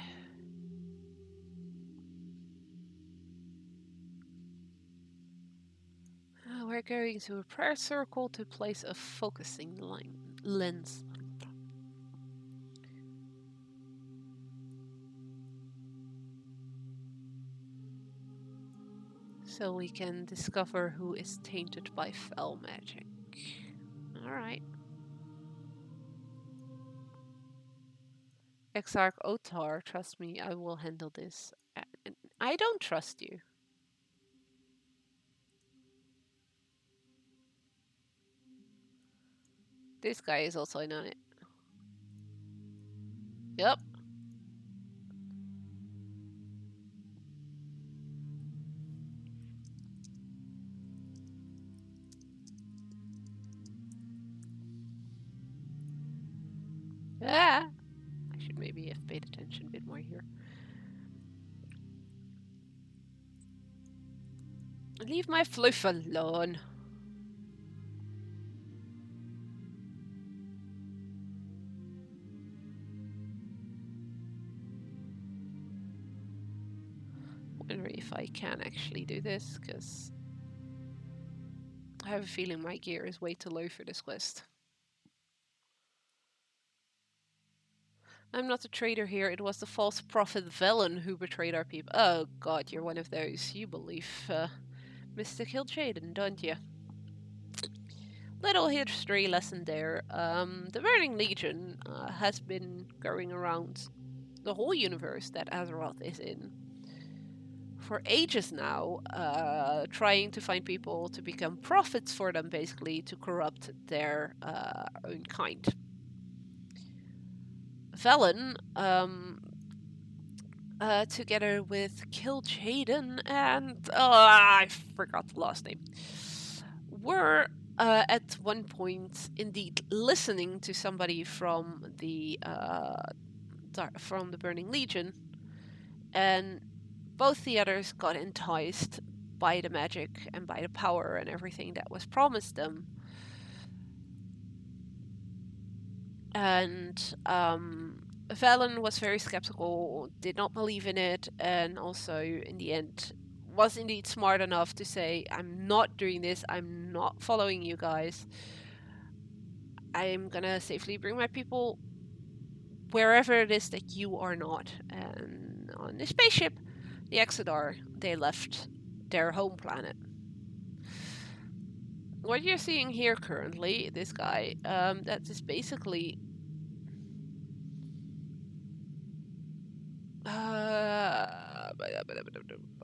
We're going to a prayer circle to place a focusing lens. So we can discover who is tainted by fell magic. Alright. Exarch Otar, trust me, I will handle this. I don't trust you. This guy is also in on it. Yep. Ah! I should maybe have paid attention a bit more here. Leave my fluff alone. Wonder if I can actually do this, because I have a feeling my gear is way too low for this quest. I'm not a traitor here. It was the false prophet Velen who betrayed our people. Oh god, you're one of those. You believe Mr. Kil'jaeden, don't you? Little history lesson there. The Burning Legion has been going around the whole universe that Azeroth is in for ages now, trying to find people to become prophets for them, basically, to corrupt their own kind. Velen, together with Kil'jaeden and I forgot the last name, were at one point indeed listening to somebody from the Burning Legion, and both the others got enticed by the magic and by the power and everything that was promised them. And Velen was very skeptical, did not believe in it, and also in the end was indeed smart enough to say, I'm not doing this, I'm not following you guys. I'm gonna safely bring my people wherever it is that you are not. And on the spaceship, the Exodar, they left their home planet. What you're seeing here currently, this guy, that is basically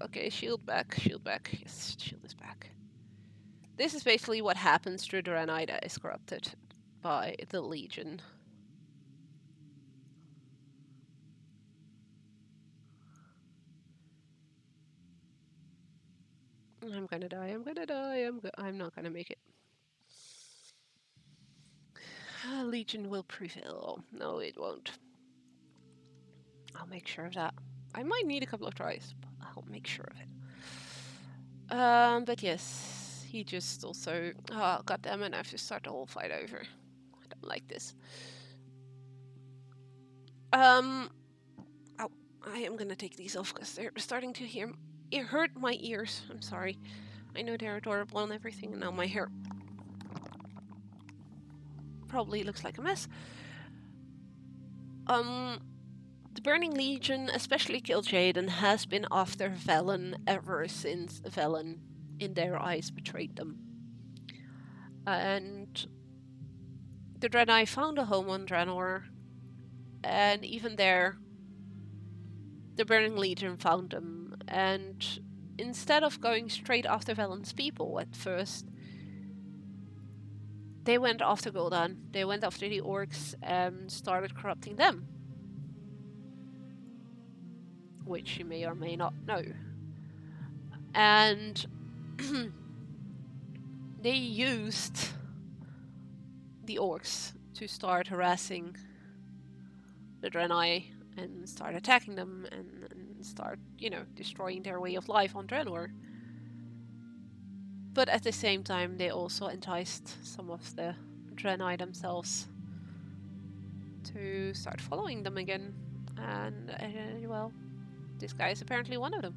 okay, shield back, shield back. Yes, shield is back. This is basically what happens to Draenor that is corrupted by the Legion. I'm gonna die, I'm gonna die, I'm not gonna make it. Legion will prevail. No, it won't. I'll make sure of that. I might need a couple of tries, but I'll make sure of it. But yes, he just also... Oh, goddammit, I have to start the whole fight over. I don't like this. Oh, I am gonna take these off because they're starting to hurt my ears. I'm sorry. I know they're adorable and everything, and now my hair probably looks like a mess. The Burning Legion, especially Kil'jaeden, has been after Velen ever since Velen, in their eyes, betrayed them. And the Draenei found a home on Draenor, and even there, the Burning Legion found them. And instead of going straight after Velen's people at first, they went after Gul'dan. They went after the orcs and started corrupting them. Which you may or may not know. And they used the orcs to start harassing the Draenei and start attacking them and start, you know, destroying their way of life on Draenor. But at the same time, they also enticed some of the Draenei themselves to start following them again. And, well, this guy is apparently one of them.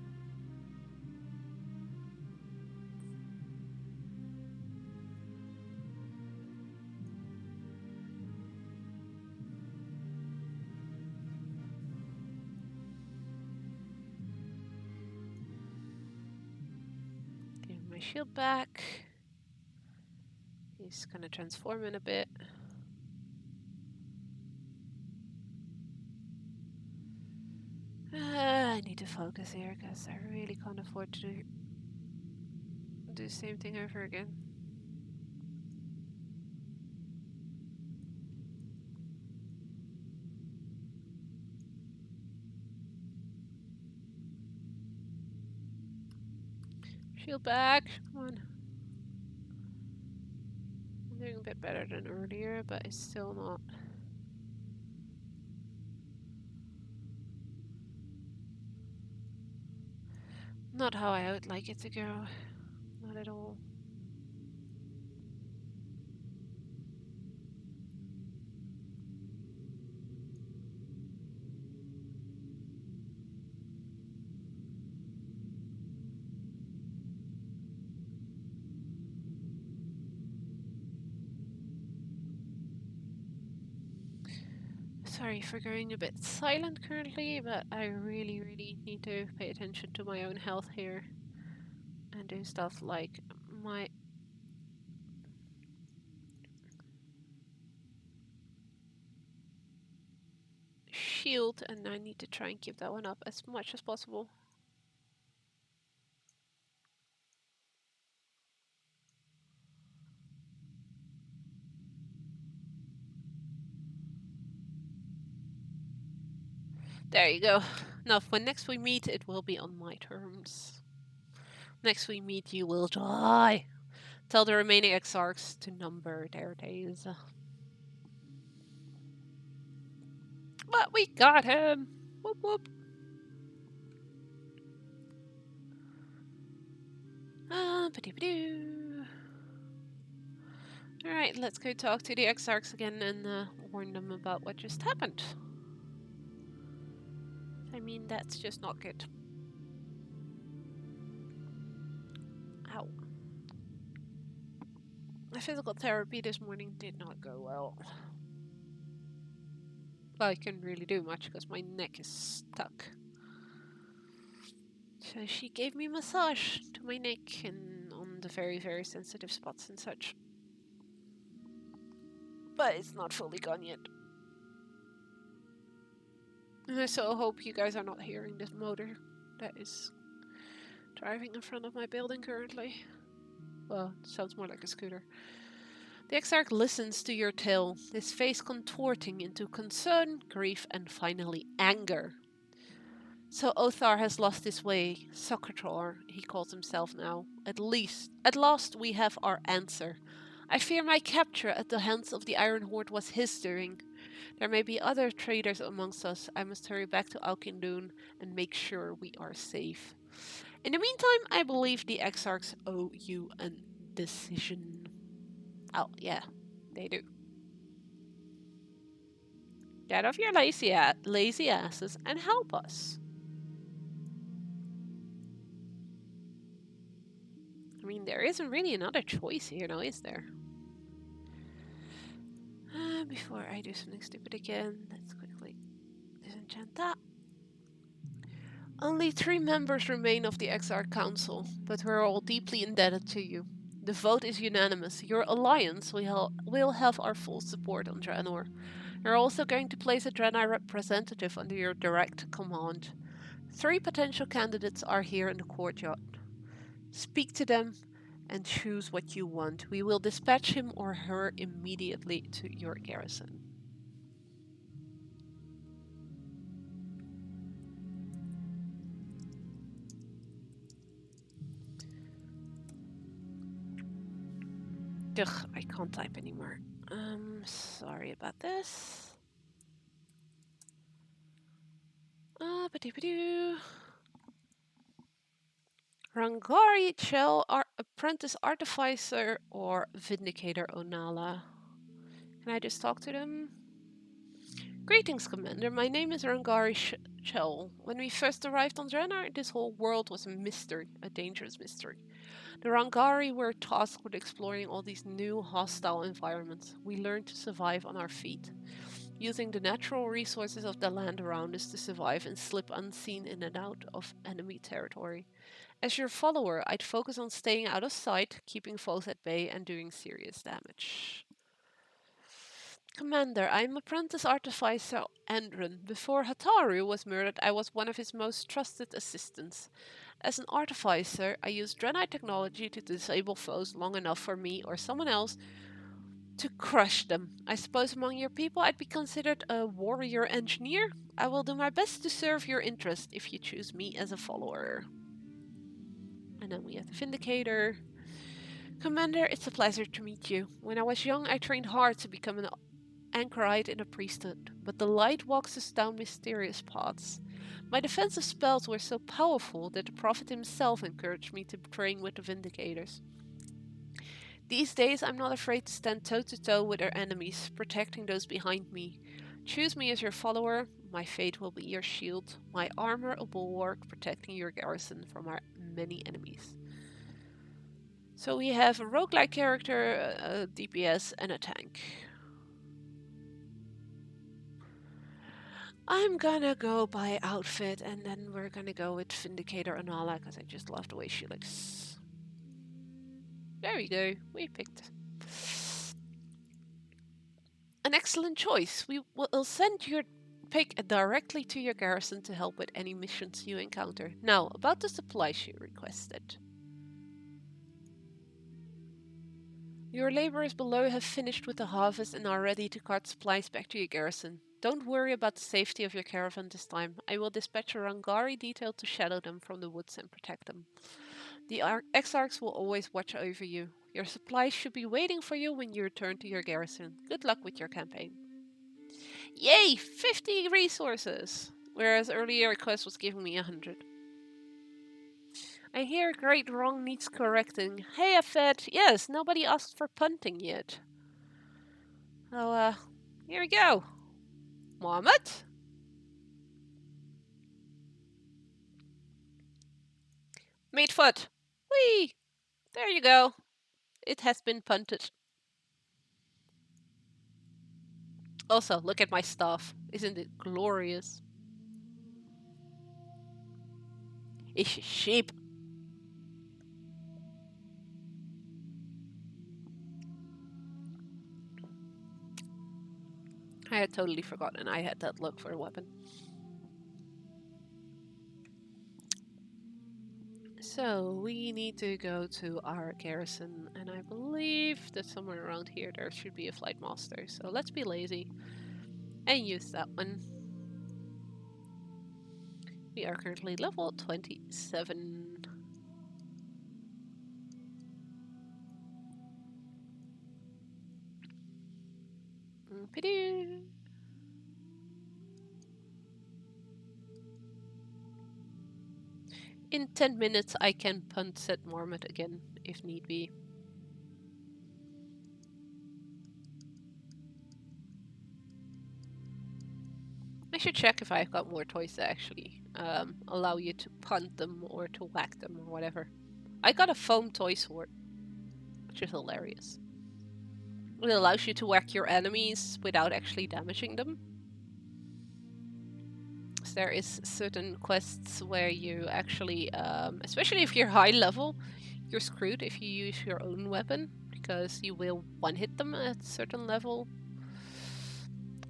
Give him my shield back. He's gonna transform in a bit. I need to focus here because I really can't afford to do the same thing over again. Shield back, come on. I'm doing a bit better than earlier, but it's still not. Not how I would like it to go. Not at all. Sorry for going a bit silent currently, but I really need to pay attention to my own health here. And do stuff like my shield, and I need to try and keep that one up as much as possible. There you go. Now, when next we meet, it will be on my terms. Next we meet, you will die. Tell the remaining exarchs to number their days. But we got him! Whoop whoop. Alright, let's go talk to the exarchs again and warn them about what just happened. I mean, that's just not good. Ow. My physical therapy this morning did not go well. Well, I couldn't really do much because my neck is stuck. So she gave me massage to my neck and on the very sensitive spots and such. But it's not fully gone yet. And I so hope you guys are not hearing this motor that is driving in front of my building currently. Well, it sounds more like a scooter. The Exarch listens to your tale, his face contorting into concern, grief, and finally anger. So Othar has lost his way. Socrator, he calls himself now. At last we have our answer. I fear my capture at the hands of the Iron Horde was his doing. There may be other traitors amongst us. I must hurry back to Alkindun and make sure we are safe. In the meantime, I believe the Exarchs owe you a decision. Oh, yeah, they do. Get off your lazy asses and help us. I mean, there isn't really another choice here now, is there? Before I do something stupid again, let's quickly Enchant that. Only 3 members remain of the Exarch Council, but we're all deeply indebted to you. The vote is unanimous. Your alliance will have our full support on Draenor. You're also going to place a Draenor representative under your direct command. 3 potential candidates are here in the courtyard. Speak to them and choose what you want. We will dispatch him or her immediately to your garrison. Ugh, I can't type anymore. Sorry about this. Ba-dee-ba-doo. Rangari Chell, Apprentice Artificer or Vindicator Onala. Can I just talk to them? Greetings, Commander. My name is Rangari Chell. When we first arrived on Draenor, this whole world was a mystery, a dangerous mystery. The Rangari were tasked with exploring all these new hostile environments. We learned to survive on our feet, using the natural resources of the land around us to survive and slip unseen in and out of enemy territory. As your follower, I'd focus on staying out of sight, keeping foes at bay, and doing serious damage. Commander, I'm Apprentice Artificer Andron. Before Hataru was murdered, I was one of his most trusted assistants. As an artificer, I used Draenei technology to disable foes long enough for me or someone else to crush them. I suppose among your people I'd be considered a warrior engineer? I will do my best to serve your interest if you choose me as a follower. And then we have the Vindicator. Commander, it's a pleasure to meet you. When I was young, I trained hard to become an anchorite in a priesthood, but the light walks us down mysterious paths. My defensive spells were so powerful that the prophet himself encouraged me to train with the Vindicators. These days, I'm not afraid to stand toe-to-toe with our enemies, protecting those behind me. Choose me as your follower, my fate will be your shield, my armor a bulwark protecting your garrison from our many enemies. So we have a roguelike character, a DPS, and a tank. I'm gonna go by outfit, and then we're gonna go with Vindicator Anala, because I just love the way she looks. There we go, we picked an excellent choice. We will send your pick directly to your garrison to help with any missions you encounter. Now, about the supplies you requested. Your laborers below have finished with the harvest and are ready to cart supplies back to your garrison. Don't worry about the safety of your caravan this time. I will dispatch a Rangari detail to shadow them from the woods and protect them. The Exarchs will always watch over you. Your supplies should be waiting for you when you return to your garrison. Good luck with your campaign. Yay! 50 resources! Whereas earlier request was giving me 100. I hear Great Wrong needs correcting. Hey, Afed! Yes, nobody asked for punting yet. So, here we go. Mohammed? Meatfoot! Whee! There you go. It has been punted. Also, look at my staff. Isn't it glorious? It's a sheep. I had totally forgotten I had that look for a weapon. So, we need to go to our garrison, and I believe that somewhere around here there should be a flight master. So let's be lazy and use that one. We are currently level 27. In 10 minutes I can punt set Marmot again, if need be. I should check if I've got more toys that actually allow you to punt them or to whack them or whatever. I got a foam toy sword, which is hilarious. It allows you to whack your enemies without actually damaging them. because there is certain quests where you actually, especially if you're high level, you're screwed if you use your own weapon, because you will one-hit them at a certain level.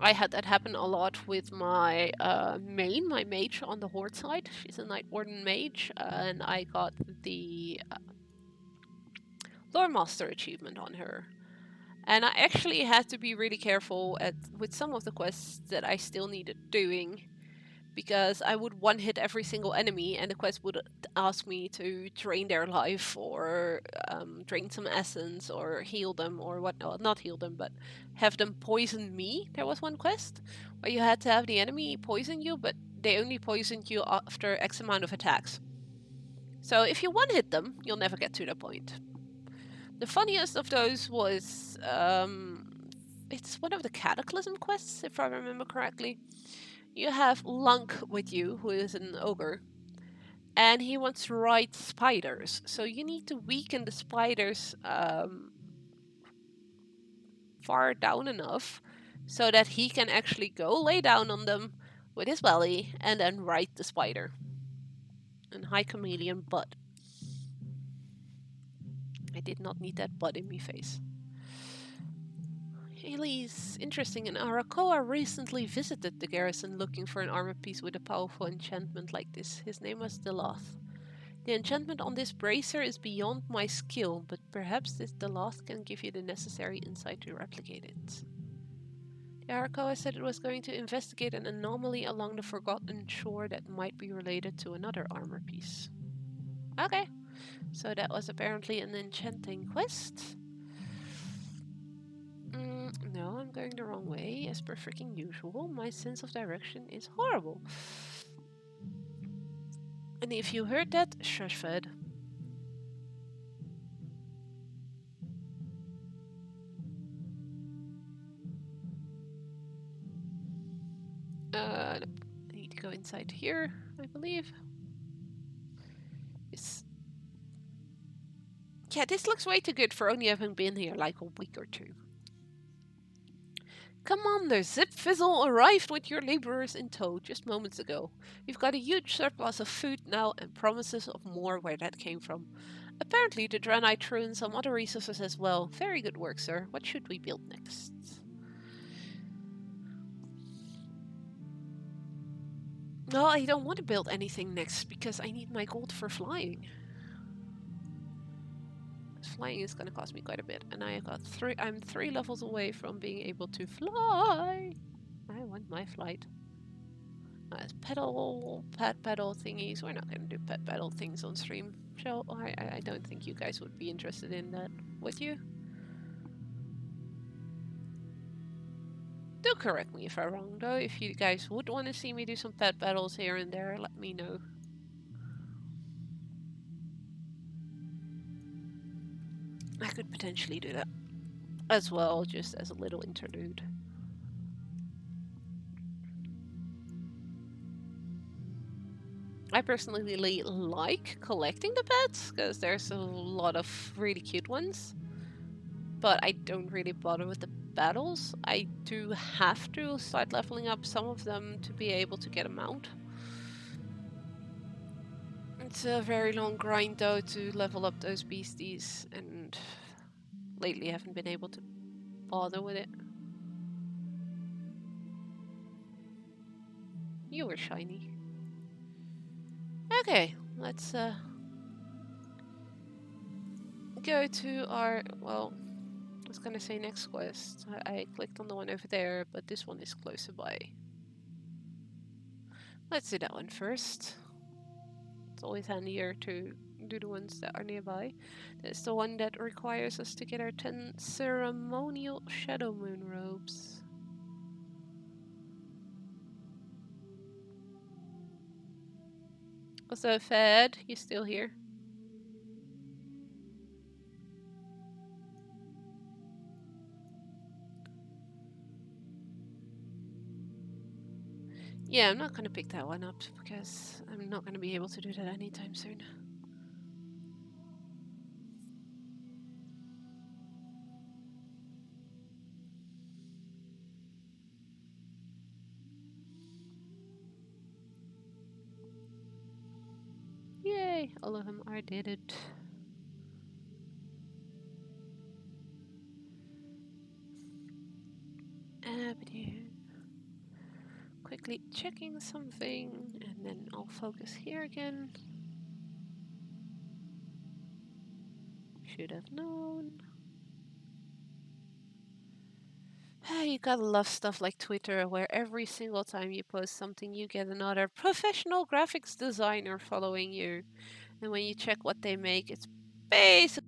I had that happen a lot with my my mage on the Horde side. She's a Night Warden mage, and I got the Lore Master achievement on her. And I actually had to be really careful with some of the quests that I still needed doing, because I would one-hit every single enemy, and the quest would ask me to drain their life, or drain some essence, or heal them, or whatnot. Not heal them, but have them poison me. There was one quest where you had to have the enemy poison you, but they only poisoned you after X amount of attacks. So if you one-hit them, you'll never get to that point. The funniest of those was, it's one of the Cataclysm quests, if I remember correctly. You have Lunk with you, who is an ogre, and he wants to ride spiders. So you need to weaken the spiders far down enough so that he can actually go lay down on them with his belly and then ride the spider. And high chameleon butt. I did not need that butt in me face. Haley's interesting. In Arakoa recently visited the garrison looking for an armor piece with a powerful enchantment like this. His name was Deloth. The enchantment on this bracer is beyond my skill, but perhaps this Deloth can give you the necessary insight to replicate it. The Arakoa said it was going to investigate an anomaly along the Forgotten Shore that might be related to another armor piece. Okay, so that was apparently an enchanting quest. No, I'm going the wrong way, as per freaking usual. My sense of direction is horrible. And if you heard that, shush fed. I need to go inside here, I believe. Yes. Yeah, this looks way too good for only having been here like a week or two. Commander, Zip Fizzle arrived with your laborers in tow just moments ago. We've got a huge surplus of food now and promises of more where that came from. Apparently the Draenor threw in some other resources as well. Very good work, sir. What should we build next? No, I don't want to build anything next because I need my gold for flying. Flying is going to cost me quite a bit, and I'm 3 levels away from being able to fly. I want my flight. Pet pedal thingies. We're not going to do pet pedal things on stream. So I don't think you guys would be interested in that, would you? Do correct me if I'm wrong, though. If you guys would want to see me do some pet battles here and there, let me know. I could potentially do that as well, just as a little interlude. I personally really like collecting the pets, because there's a lot of really cute ones. But I don't really bother with the battles. I do have to start leveling up some of them to be able to get a mount. It's a very long grind though to level up those beasties, and lately I haven't been able to bother with it. You were shiny. Okay, let's go to our, well, I was gonna say next quest. I clicked on the one over there, but this one is closer by. Let's do that one first. It's always handier to do the ones that are nearby. That's the one that requires us to get our 10 ceremonial Shadow Moon robes. Also, Fed, you still here? Yeah, I'm not gonna pick that one up because I'm not gonna be able to do that anytime soon. Okay, all of them are did it. Quickly checking something, and then I'll focus here again. Should have known. You gotta love stuff like Twitter, where every single time you post something, you get another professional graphics designer following you. And when you check what they make, it's basically